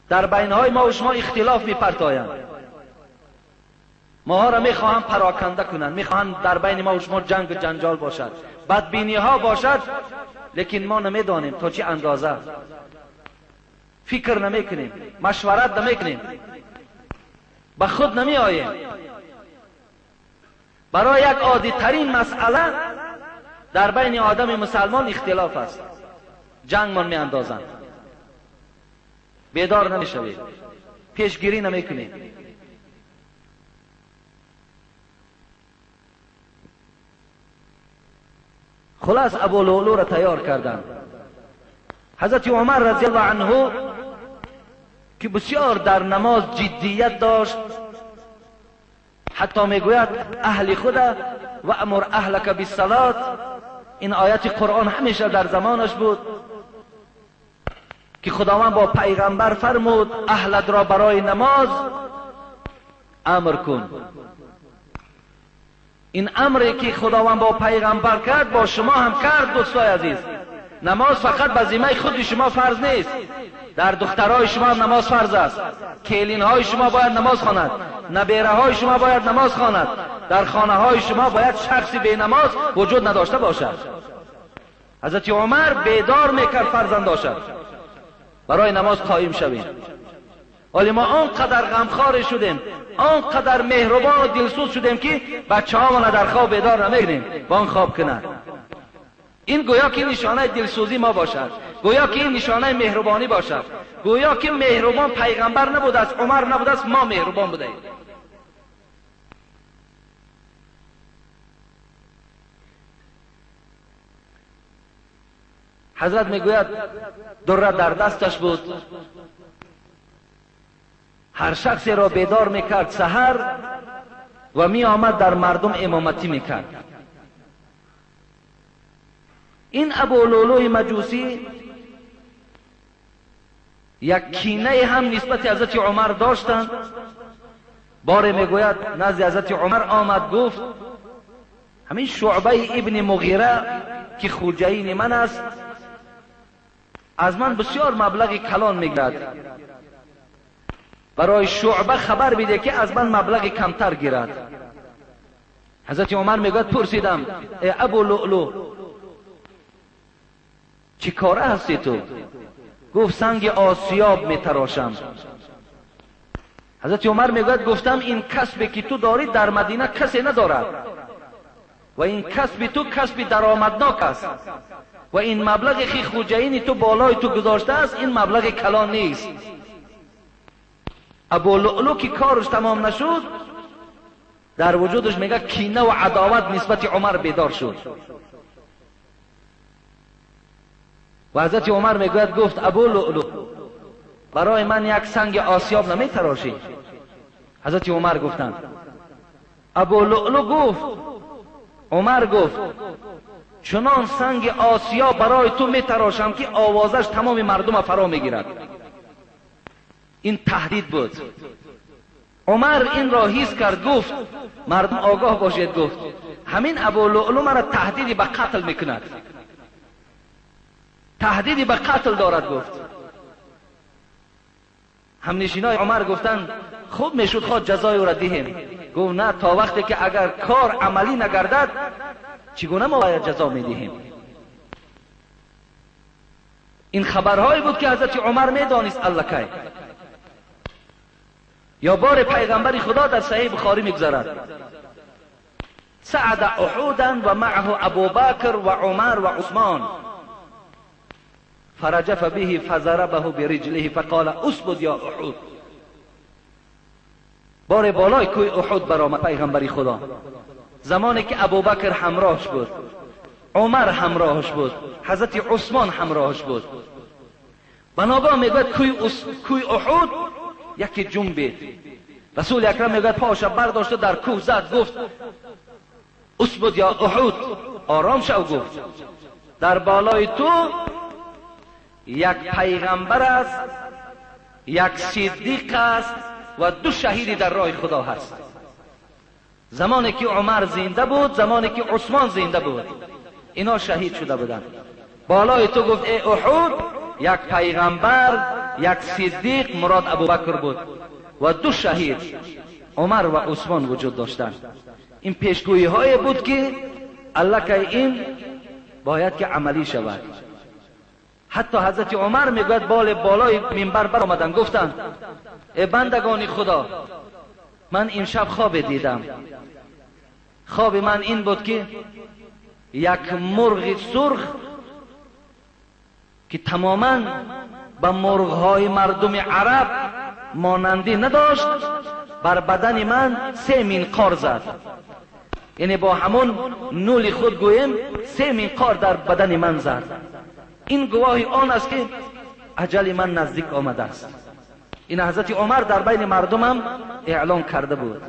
در بینهای ما و شما اختلاف میپرتایند، ما ها را میخواهند پراکنده کنند، میخواهند در بین ما و شما جنگ و جنجال باشد، بدبینی ها باشد، لیکن ما نمیدانیم تا چه اندازه. فکر نمیکنیم، مشورت نمیکنیم، به خود نمی آییم. برای یک عادی ترین مسئله در بین آدم مسلمان اختلاف است، جنگ من می اندازند، بیدار نمی شوید، پیشگیری نمی کنید. خلاص ابو لؤلؤ را تیار کردند. حضرت عمر رضی الله عنه که بسیار در نماز جدیت داشت، حتی میگوید اهل خود و امر اهلک بالصلاه، این آیت قرآن همیشه در زمانش بود که خداوند با پیغمبر فرمود اهلت را برای نماز امر کن. این امری که خداوند با پیغمبر کرد با شما هم کرد. دوستای عزیز، نماز فقط به ذمه خود شما فرض نیست، در دخترای شما هم نماز فرض است، کیلین های شما باید نماز خواند، نبیره های شما باید نماز خواند، در خانه های شما باید شخصی بی نماز وجود نداشته باشد. حضرت عمر بیدار میکرد فرزنداشد برای نماز قائم شویم. ولی ما آنقدر غمخوار شدیم، آنقدر مهربان و دلسوز شدیم که بچه ها در خواب بیدار نمیکنیم با آن خواب کنند. این گویا که نشانه دلسوزی ما باشد، گویا که این نشانه مهربانی باشد، گویا که مهربان پیغمبر نبوده است، عمر نبوده است، ما مهربان بودیم. حضرت میگوید دره در دستش بود، هر شخصی را بیدار میکرد سحر و می آمد در مردم امامتی میکرد. این ابو لؤلؤ مجوسی یک کینه هم نسبت حضرت عمر داشتند. باره میگوید نزد حضرت عمر آمد گفت همین شعبه ابن مغیره که خوجین من است از من بسیار مبلغ کلان میگیرد، برای شعبه خبر بده که از من مبلغ کمتر گیرد. حضرت عمر میگوید پرسیدم ای ابو لؤلؤ چی کاره هستی تو؟ گفت سنگ آسیاب میتراشم. حضرت عمر میگوید گفتم این کسبی که تو داری در مدینه کسی ندارد و این کسب تو کسب درآمدناک است و این مبلغ که خوجین تو بالای تو گذاشته است این مبلغ کلان نیست. ابو لؤلؤ که کارش تمام نشد در وجودش میگه کینه و عداوت نسبت عمر بیدار شد و حضرت عمر میگوید گفت ابو لؤلؤ برای من یک سنگ آسیاب نمیتراشی؟ حضرت عمر گفتند ابو لؤلؤ گفت عمر گفت چنان سنگ آسیاب برای تو میتراشم که آوازش تمام مردم فرا میگیرد. این تهدید بود. عمر این را حس کرد، گفت مردم آگاه باشید، گفت همین ابو لؤلؤ مرا تهدیدی به قتل میکند، تهدیدی به قتل دارد. گفت همنشینای عمر گفتند خوب میشد خود جزای او را دهیم. گفت نه، تا وقتی که اگر کار عملی نگردد چگونه ما باید جزا میدهیم؟ این خبرهایی بود که حضرت عمر میدانست الکی. یا بار پیغمبر خدا در صحیح بخاری میگذارد صعد احودا و معه ابو بکر و عمر و عثمان فرجف به فضربه برجله فقال اسبد یا احود. بار بالای کوه احد برآمد پیغمبر خدا، زمانی که ابوبکر همراهش بود، عمر همراهش بود، حضرت عثمان همراهش بود. بنابرای میگوید کوه احد یکی جنبید. رسول اکرم میگوید پاش برداشته در کوه زد، گفت اسبد یا احد، آرام شو. گفت در بالای تو یک پیغمبر است، یک صدیق است و 2 شهید در راه خدا هست. زمانی که عمر زنده بود، زمانی که عثمان زنده بود، اینا شهید شده بودند. بالای تو گفت ای احد یک پیغمبر یک صدیق مراد ابوبکر بود و دو شهید عمر و عثمان وجود داشتند. این پیشگویی های بود که الله که این باید که عملی شود. حتی حضرت عمر میگوید بالای منبر بر آمدن گفتند ای بندگان خدا، من امشب خواب دیدم. خواب من این بود که یک مرغ سرخ که تماما به مرغهای مردم عرب مانندی نداشت بر بدن من 3 منقار زد. یعنی با همون نول خود گویم 3 منقار در بدن من زد. این گواهی آن است که اجل من نزدیک آمده است. این حضرت عمر در بین مردم هم اعلان کرده بود.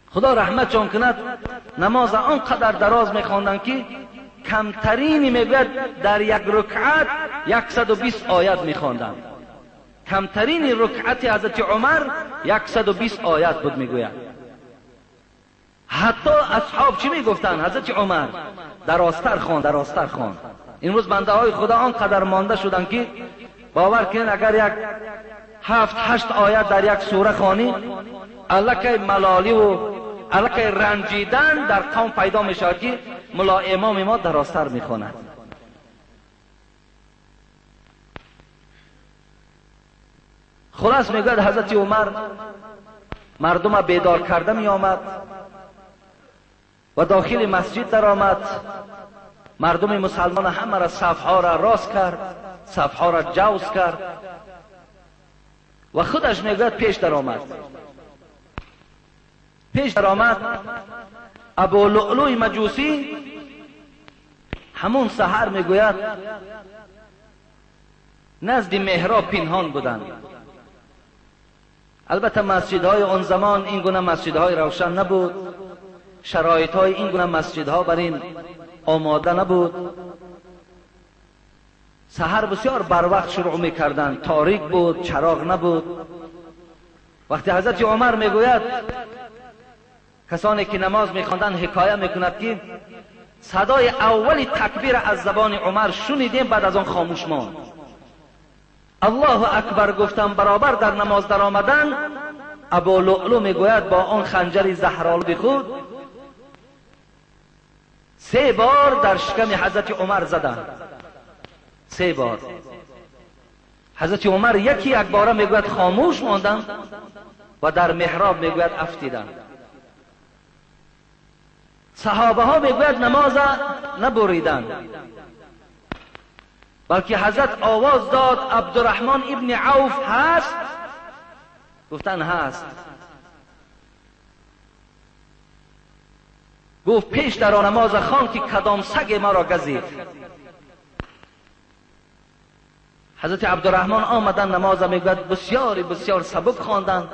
خدا رحمت جان کند، نماز آنقدر دراز میخواندند که کمترینی میگوید در یک رکعت 120 آیت میخواندند. کمترین رکعت حضرت عمر 120 آیت بود میگوید. حتی اصحاب چی میگفتند؟ حضرت عمر درازتر خوان. این روز بنده های خدا آنقدر مانده شدند که باور کنید اگر یک 7-8 آیت در یک سوره خوانی، الکه ملالی و الکه رنجیدن در قوم پیدا می شود که ملا امام ما درازتر می خواند. خلاص میگوید حضرت عمر مردم بیدار کرده می آمد و داخل مسجد در آمد. مردم مسلمان همه را صفها را راست کرد، صفها را جوز کرد و خودش میگوید پیش در آمد. ابو لؤلؤ مجوسی همون سحر میگوید نزد محراب پنهان بودند. البته مسجدهای آن زمان این گونه مسجدهای روشن نبود، شرایطهای این گونه مسجدها بر این آماده نبود. سحر بسیار بر وقت شروع میکردند، تاریک بود، چراغ نبود. وقتی حضرت عمر میگوید کسانی که نماز میخواندند حکایه میکند که صدای اول تکبیر از زبان عمر شنیدیم، بعد از آن خاموش ماند. الله اکبر گفتم برابر در نماز در آمدن. ابو لؤلؤ میگوید با آن خنجر زهرآلود خود 3 بار در شکم حضرت عمر زدند. 3 بار. حضرت عمر یک باره میگوید خاموش ماندند و در محراب میگوید افتیدند. صحابه ها میگوید نماز نبریدند، بلکه حضرت آواز داد عبدالرحمن ابن عوف هست؟ گفتن هست. گفت پیش در آن نماز خوان که کدام سگ ما را گزید. حضرت عبدالرحمن آمدن نماز میگوید بسیار سبک خواندند.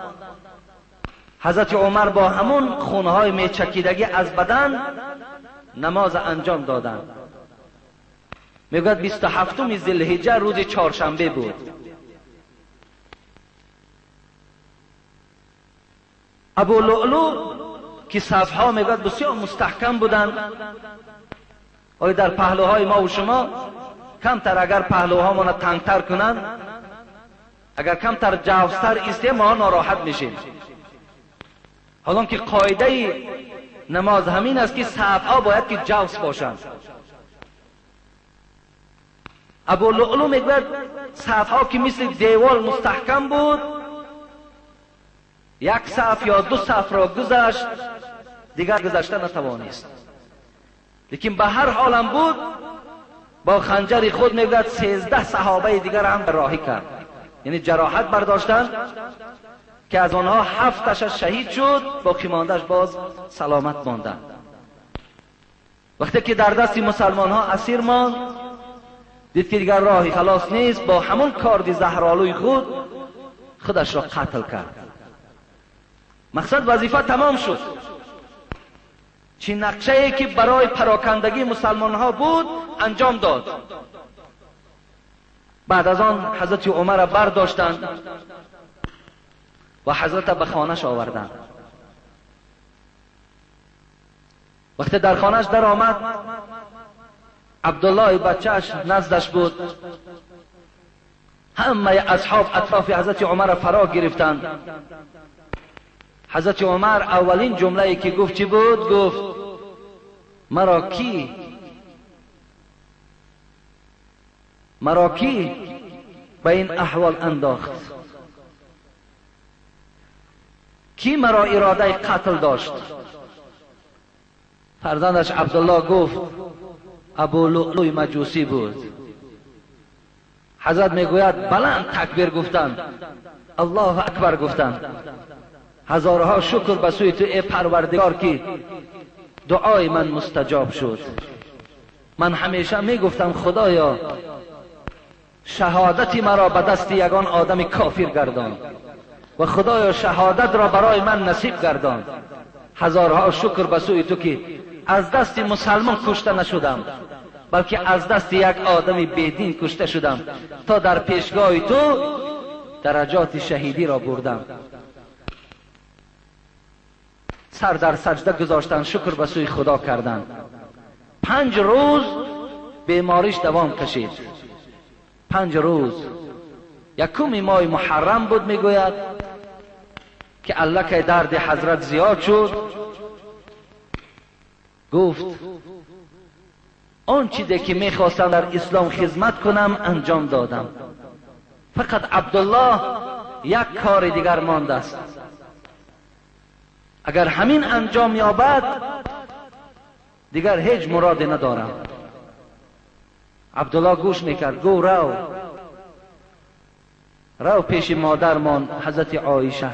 حضرت عمر با همون خونهای میچکیدگی از بدن نماز انجام دادند. میگوید 27 ذوالحجه روز چهارشنبه بود. ابو لؤلؤ که صفها میگوید بسیار مستحکم بودند. آیا در پهلوهای ما و شما کمتر اگر پهلوها ما تنگتر کنند، اگر کمتر جوزتر ایستیم ما ناراحت میشیم. حالا که قاعده نماز همین است که صفها باید که جوز باشند. ابو لؤلؤ میگوید صفها که مثل دیوال مستحکم بود، 1 صف یا 2 صف را گذشت دیگر گذشته نتوانست. لیکن به هر حالم بود با خنجر خود میگوید 13 صحابه دیگر هم راهی کرد، یعنی جراحت برداشتند که از آنها 7 شهید شد، باقی ماندهش باز سلامت ماندند. وقتی که در دست مسلمان ها اسیر ماند، دید که دیگر راهی خلاص نیست، با همون کارد زهرآلوی خودش را قتل کرد. مقصد وظیفه تمام شد. چه نقشه ای که برای پراکندگی مسلمان ها بود انجام داد. بعد از آن حضرت عمر را برداشتند و حضرت به خانهش آوردند. وقتی در خانهش در آمد، عبدالله بچهش نزدش بود. همه اصحاب اطراف حضرت عمر فرا گرفتند. حضرت عمر اولین جمله‌ای که گفت چی بود؟ گفت مرا کی به این احوال انداخت؟ کی مرا اراده قتل داشت؟ فرزندش عبدالله گفت ابو لؤلؤ مجوسی بود. حضرت میگوید بلند تکبیر گفتند، الله اکبر گفتند. هزارها شکر به سوی تو ای پروردگار که دعای من مستجاب شد. من همیشه میگفتم خدایا شهادتی مرا به دست یگان آدم کافر گردان و خدایا شهادت را برای من نصیب گردان. هزارها شکر به سوی تو که از دست مسلمان کشته نشدم، بلکه از دست یک آدم بیدین کشته شدم تا در پیشگاه تو درجات شهیدی را بردم. سر در سجده گذاشتن، شکر به سوی خدا کردند. 5 روز بیماریش دوام کشید. 5 روز. یکم ماه محرم بود میگوید که الکه درد حضرت زیاد شد. گفت آن چیزی که میخواستم در اسلام خدمت کنم انجام دادم، فقط عبدالله یک کار دیگر مانده است. اگر همین انجام یابد دیگر هیچ مرادی ندارم. عبدالله گوش میکرد. گو رو پیش مادرمان حضرت عایشه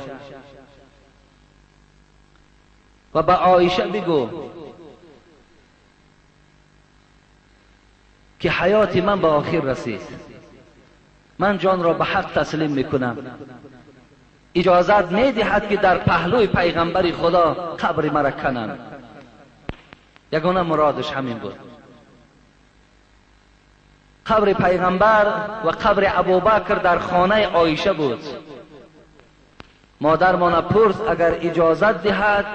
و به عایشه بگو که حیات من به آخر رسید، من جان را به حق تسلیم میکنم، اجازت میدهد که در پهلوی پیغمبر خدا قبر مرا کنم. یگانه مرادش همین بود. قبر پیغمبر و قبر ابوبکر در خانه عایشه بود. مادرمان پرس اگر اجازت دهد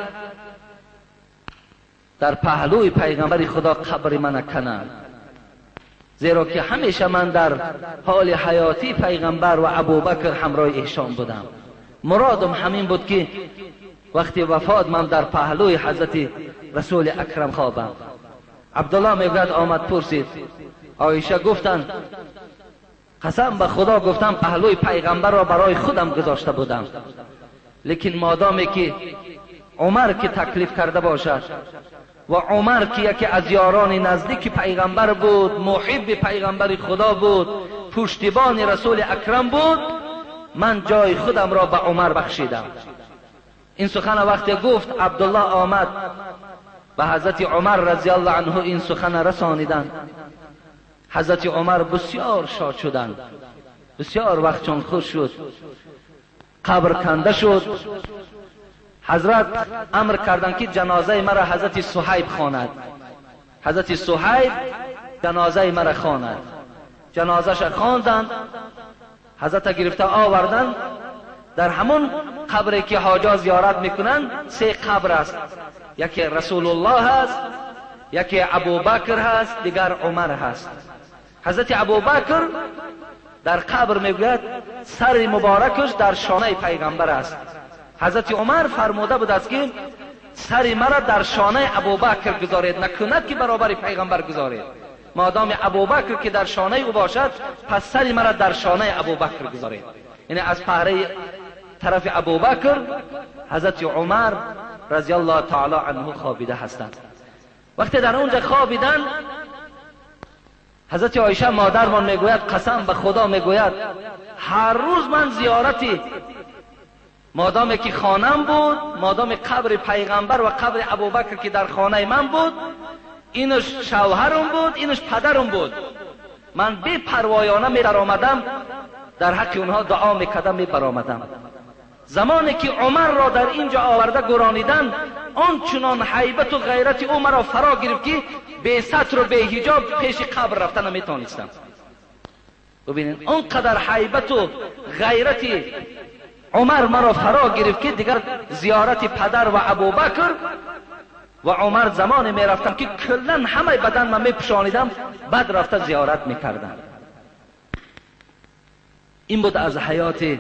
در پهلوی پیغمبر خدا قبر من کنم، زیرا که همیشه من در حال حیاتی پیغمبر و ابوبکر همراه ایشان بودم. مرادم همین بود که وقتی وفات من در پهلوی حضرت رسول اکرم خوابم. عبدالله میگوید آمد پرسید. عایشه گفتند قسم به خدا گفتم پهلوی پیغمبر را برای خودم گذاشته بودم، لیکن مادامی که عمر که تکلیف کرده باشد و عمر که یکی از یاران نزدیک پیغمبر بود، محب پیغمبر خدا بود، پشتیبان رسول اکرم بود، من جای خودم را به عمر بخشیدم. این سخن وقتی گفت عبدالله آمد به حضرت عمر رضی الله عنه این سخن رسانیدند. حضرت عمر بسیار شاد شدند. بسیار وقت چون خوش شد. قبر کنده شد. حضرت امر کردند که جنازه مرا حضرت صهیب خواند. حضرت صهیب جنازه مرا خواند. جنازه‌اش خواندند. حضرت گرفته آوردند. در همون قبری که حاجا زیارت میکنند 3 قبر است. یکی رسول الله هست، یکی ابوبکر هست، دیگر عمر هست. حضرت ابوبکر در قبر میگوید سر مبارکش در شانه پیغمبر است. حضرت عمر فرموده بود است که سر مرا در شانه ابوبکر گذارید، نکند که برابر پیغمبر گذارید. مادام ابوبکر که در شانه او باشد پس سر مرا در شانه ابوبکر گذارید. یعنی از پهره طرف ابوبکر حضرت عمر رضی الله تعالی عنه خوابیده هستند. وقتی در اونجا خوابیدن حضرت عایشه مادرمان میگوید قسم به خدا میگوید هر روز من زیارتی مادامی که خانم بود، مادام قبر پیغمبر و قبر ابوبکر که در خانه من بود، اینش شوهرم بود، اینش پدرم بود، من بی پروایانه می در آمدم در حق اونها دعا میکردم می بر آمدم. زمانی که عمر را در اینجا آورده گرانیدن، آن چنان حیبت و غیرت او مرا فرا گرفت که بی ستر و بی حجاب پیش قبر رفتن نمیتونستم. ببینید آنقدر حیبت و غیرت عمر مرا فرا گرفت که دیگر زیارت پدر و ابوبکر و عمر زمانی می رفتم که کلا همه بدن من می پشانیدم، بعد رفته زیارت می کردم. این بود از حیات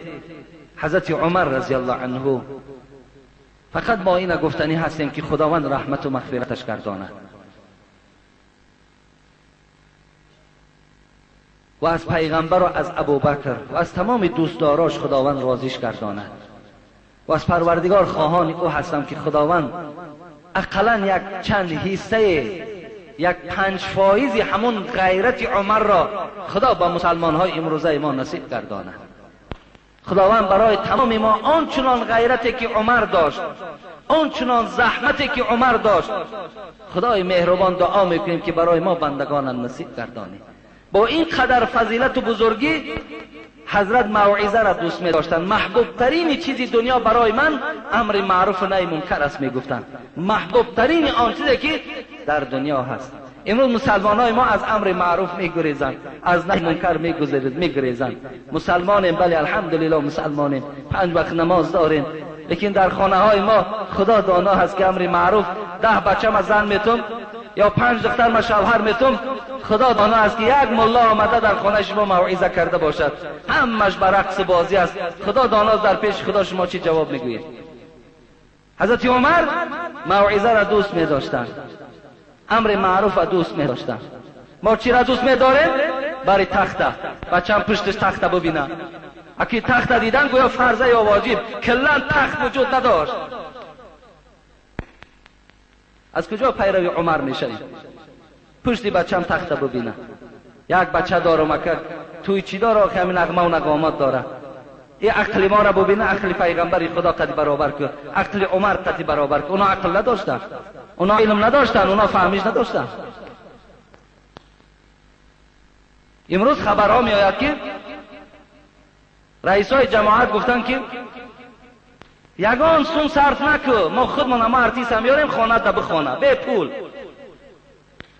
حضرت عمر رضی الله عنه. فقط ما این گفتنی هستیم که خداوند رحمت و مغفرتش گرداند و از پیغمبر و از ابوبکر و از تمام دوستداراش خداوند راضیش گرداند و از پروردگار خواهان او هستم که خداوند اقلا یک چند حصه، یک 5% همون غیرت عمر را خدا با مسلمان های امروزه ما نصیب گرداند. خداوند برای تمام ما آنچنان غیرتی که عمر داشت، آنچنان زحمتی که عمر داشت، خدای مهربان دعا میکنیم که برای ما بندگان نصیب گردانی. با این قدر فضیلت و بزرگی حضرت موعظه را دوست می داشتند. محبوب ترین چیزی دنیا برای من امر معروف و نهی منکر است میگفتند. محبوب ترین آن چیزی که در دنیا هست. امروز مسلمان های ما از امر معروف میگریزند، از نهی منکر میگریزند. مسلمانیم، بله الحمدلله مسلمانیم، 5 وقت نماز داریم، لیکن در خانه های ما خدا دانا هست که امر معروف 10 بچه ما زن میتم یا 5 دختر ما شوهر میتم، خدا دانا است که یک ملا آمده در خانه شما موعظه کرده باشد همش بر رقص بازی است، خدا دانا در پیش خدا شما چی جواب میگویید؟ حضرت عمر موعظه را دوست می‌داشتند، امر معروف را دوست می‌داشتند. ما چی را دوست می‌داریم؟ برای تخته، بچه‌م پشتش تخته ببینه. اگه تخته دیدن گویا فرضه یا واجب، کلا تخت وجود نداشت. از کجا پیروی عمر میشویم؟ پشتی بچه‌م تخته ببینه. یک بچه دارم اگر توی چی داره که همین نغمه و نغامات داره. این عقل ما را ببینه، عقل پیغمبر خدا قد برابر کرد، عقل عمر قد برابر کرد. اونا عقل نداشتن، اونا علم نداشتن، اونا فهمیش نداشتن. امروز خبرها می آید که رئیسای جماعت گفتن که یگان سون صرف نکو، ما خودمون ما ارتیست هم میاریم خانه تا بخونه به پول،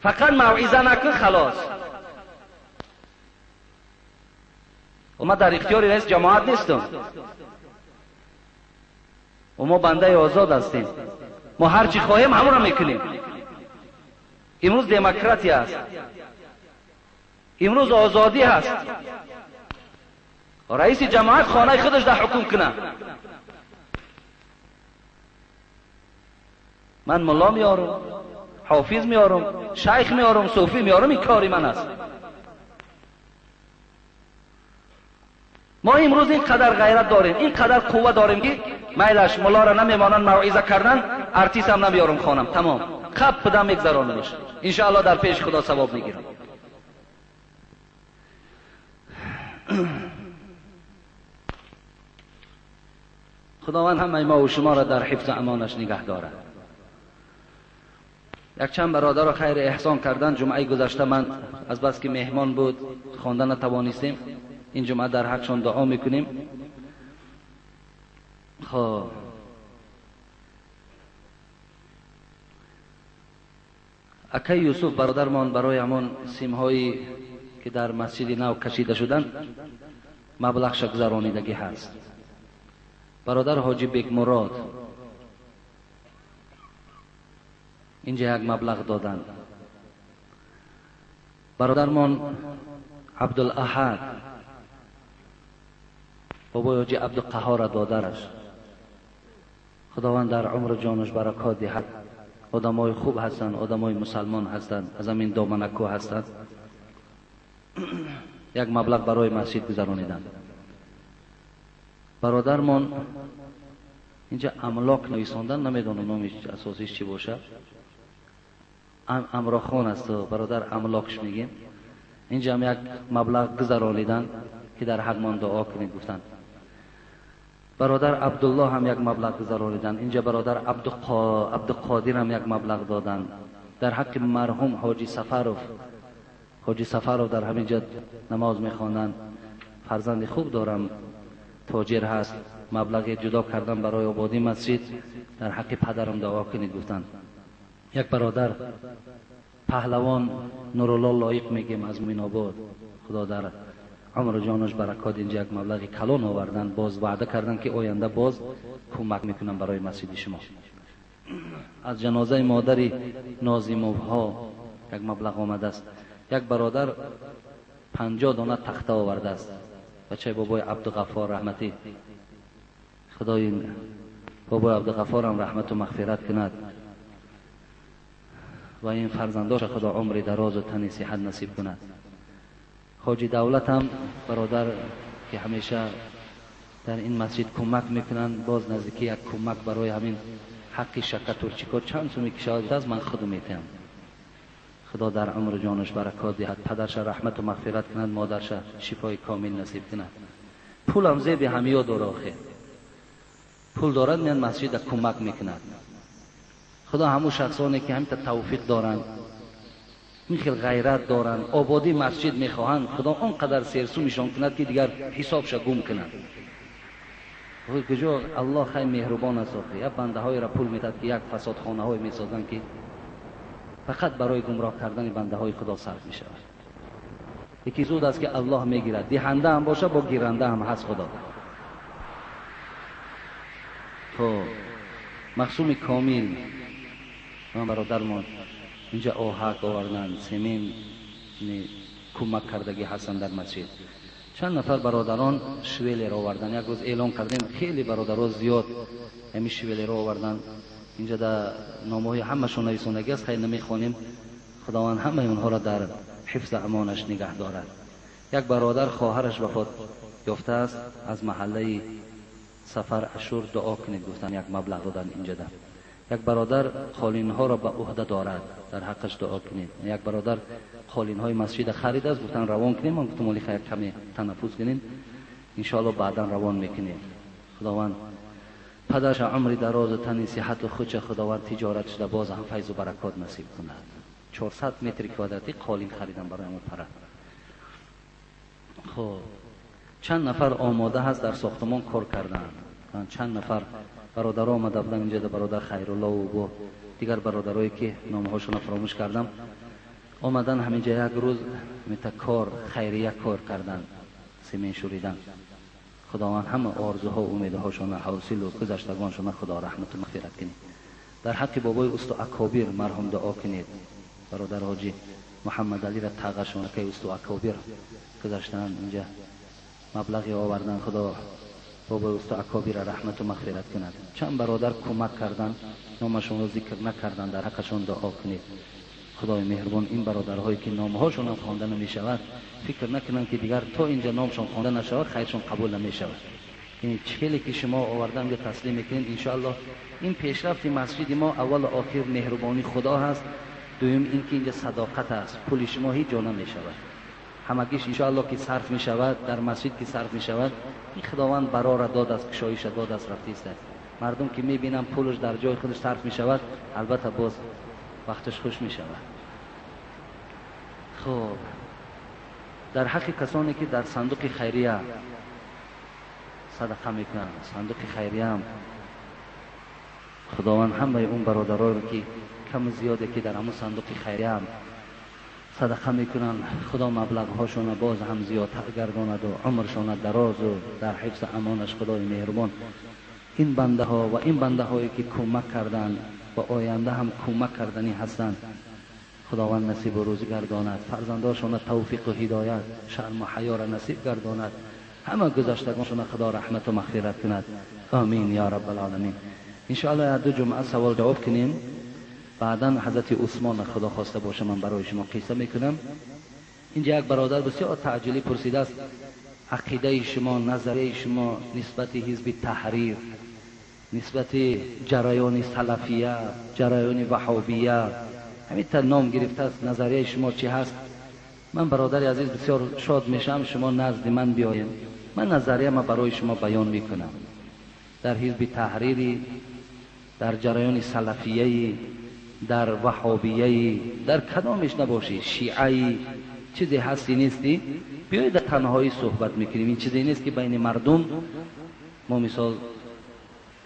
فقط موعظه نکن خلاص. و ما در اختیار رئیس جماعت نیستم و ما بنده آزاد هستیم، ما هر چی خواهیم همون را میکنیم. امروز دموکراسی است، امروز آزادی هست. رئیس جماعت خانه خودش در حکم کنه. من ملا میارم، حافظ میارم، شیخ میارم، صوفی میارم، این کاری من است. ما امروز این قدر غیرت داریم، این قدر قوت داریم که میلش ملا را نمیمانند موعظه کردن، ارتیست هم نمیارم خانم، تمام خب بدم میگذرانمش، انشاءالله در پیش خدا ثواب میگیرم. خداوند همه ما و شما را در حفظ امانش نگه دارد. یک چند برادر را خیر احسان کردن. جمعه گذشته من از بس که مهمان بود خواندن نتوانستیم، این جمعه در حقشان دعا میکنیم. خب اکای یوسف برادرمان برای همان سیمهایی که در مسجد نو کشیده شدن مبلغش گذرانیدگی هست. برادر حاجی بیگ مراد اینجا یک مبلغ دادند. برادرمان عبدالاحد بابای حاجی عبدالقهار دادرش، خداوند در عمر جانش برکات دهد. آدمای خوب هستند، آدمای مسلمان هستند، از همین دامنکو هستند. یک مبلغ برای مسجد گذرانیدند. برادرمان اینجا املاک نویساندن، نمیدونم نامش اساسیش چی باشه، امراخان است، برادر املاکش میگیم. اینجا هم یک مبلغ گذرانیدن که در حق من دعا کنید گفتند. برادر عبدالله هم یک مبلغ گذرانیدن. اینجا برادر عبدالقادر هم یک مبلغ دادن در حق مرحوم حاجی سفرов. حاجی سفرov در همینجا نماز میخوانند، فرزند خوب دارم، تاجر هست. مبلغ جدا کردن برای آبادی مسجد، در حق پدرم دعا کنید گفتند. یک برادر پهلوان نورالله لایق میگیم از میناباد، خدا در عمر جانش برکات، اینجا یک مبلغ کلان آوردن، باز وعده کردن که آینده باز کمک میکنن برای مسجد شما. از جنازه مادری نازیموها یک مبلغ آمده است. یک برادر 50 دانه تخته آورده است بچه بابای عبدالغفار رحمتی، خدای بابای عبدالغفار هم رحمت و مغفرت کند و این فرزنداش خدا عمر دراز و تن صحت نصیب کند. حاجی دولت هم برادر که همیشه در این مسجد کمک میکنن، باز نزدیکی یک کمک برای همین حق شکر ترچیکا چند سو میکشد از من خود میتیم. خدا در عمر جانش برکات دهد، پدرش رحمت و مغفرت کند، مادرش شفای کامل نصیب کند. پول هم زیب همیا داره، آخه پول دارد میان مسجد کمک میکند. خدا همون شخصانی که همین توفیق دارند، میخیل غیرت دارند، آبادی مسجد میخواهند، خدا اونقدر سرسو میشان کند که دیگر حسابش گم کند. کجا الله خیلی مهربان است. یک بنده های را پول میدهد که یک فساد خانه های میسازند که فقط برای گمراه کردن بنده های خدا صرف میشود. یکی زود است که الله میگیرد، دهنده هم باشه با گیرنده هم هست خدا. تو مقسوم کامل من برادرمان اینجا آهک آوردن، سمین کمک کردگی هستن در مسجد. چند نفر برادران شویل را آوردن. یک روز اعلان کردیم خیلی برادران زیاد همین شویل را آوردن. اینجا در نامه همشون نویسندگی است، خیلی نمیخوانیم. خداوند همه اونها را در حفظ امانش نگه دارد. یک برادر خواهرش وفات یافته است، از محله سفر اشور دعا کنید گفتن، یک مبلغ رو در اینجا ده. یک برادر قالین ها را به عهده دارد، در حقش دعا کنید. یک برادر قالین های مسجد خرید است، گفتن روان کنیم. من گفتم ولی خیر کمی تنفس کنین، ان شاء الله بعدا روان میکنیم. خداوند پدرش عمر دراز و تن صحت و خودش خداوند تجارتش را باز هم فیض و برکات نصیب کند. 400 متر کوادراتی قالین خریدن برای اون پره. خب چند نفر آماده هست در ساختمان کار کردن. چند نفر برادر آمده بودن اینجا، برادر خیرالله و دیگر برادرایی که نامه‌هاشون فراموش کردم آمدن همینجا یک روز کار خیریه کار کردن، سیمین شوریدن. خداوند همه آرزوها و امیدهاشون حاصل و گذشتگانشون خدا رحمت و مغفرت کنید. در حق بابای استو اکابر مرحوم دعا کنید. برادر حاجی محمد علی را تاغشون که استو اکابر گذشتن اینجا مبلغی آوردن، خدا بابای استو اکابر را رحمت و مغفرت کند. چند برادر کمک کردن، نامشون رو ذکر نکردن، در حقشون دعا کنید. خدای مهربان این برادرهایی که نامهاشون هم خوانده نمیشود فکر نکنن که دیگر تا اینجا نامشون خوانده نشود خیرشون قبول نمیشود. این چهلی که شما آوردن یا تسلیم میکنید، ان شاء الله این پیشرفت مسجد ما اول و آخر مهربانی خدا هست. دوم این که اینجا صداقت است، پول شما هیچ جا نمیشود، همگیش ان شاء الله که صرف میشود در مسجد که صرف میشود این خداوند برا را داد است، کشایش داد است، رفتی است. مردم که میبینن پولش در جای خودش صرف میشود البته باز وقتش خوش میشود. خب در حق کسانی که در صندوق خیریه صدقه میکنن، صندوق خیریه هم خداوند همه اون برادران رو که کم زیاده که در همون صندوق خیریه هم صدقه میکنن، خدا مبلغ هاشون باز هم زیادتر گرداند و عمرشون دراز و در حفظ امانش خدای مهربان این بنده ها و این بنده هایی که کمک کردن و آینده هم کمک کردنی هستند خداوند نصیب و روزی گرداند، فرزنداشون توفیق و هدایت، شرم و حیا را نصیب گرداند، همه گذشتگانشون خدا رحمت و مغفرت کند. آمین یا رب العالمین. ان شاء الله دو جمعه سوال جواب کنیم، بعدا حضرت عثمان خدا خواسته باشه من برای شما قصه میکنم. اینجا یک برادر بسیار تعجیلی پرسیده است عقیده شما، نظریه شما نسبت حزب تحریر، نسبت جریان سلفیه، جریان وهابیه، همین تا نام گرفته است، نظریه شما چی هست؟ من برادر عزیز بسیار شاد میشم شما نزد من بیایم، من نظریه ما برای شما بیان میکنم. در حزب تحریری، در جریان سلفیه، در وهابیه، در کدامش نباشی، شیعه، چیزی هستی نیستی، بیایید در تنهایی صحبت میکنیم. این چیزی نیست که بین مردم ما مثال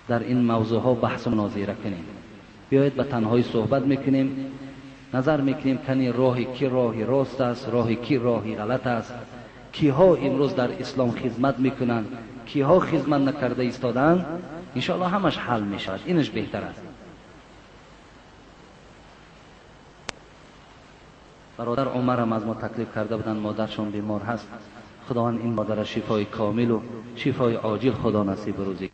در این موضوع ها بحث و مناظره کنیم. بیایید به تنهایی صحبت میکنیم، نظر میکنیم کنی راهی کی راهی راست است، راهی کی راهی غلط است، کیها امروز در اسلام خدمت میکنن، کیها خدمت نکرده ایستادن. ان شاء الله همش حل میشود، اینش بهتر است. برادر عمر هم از ما تکلیف کرده بودن، مادرشون بیمار هست، خداوند این مادر شفای کامل و شفای عاجل خدا نصیب روزی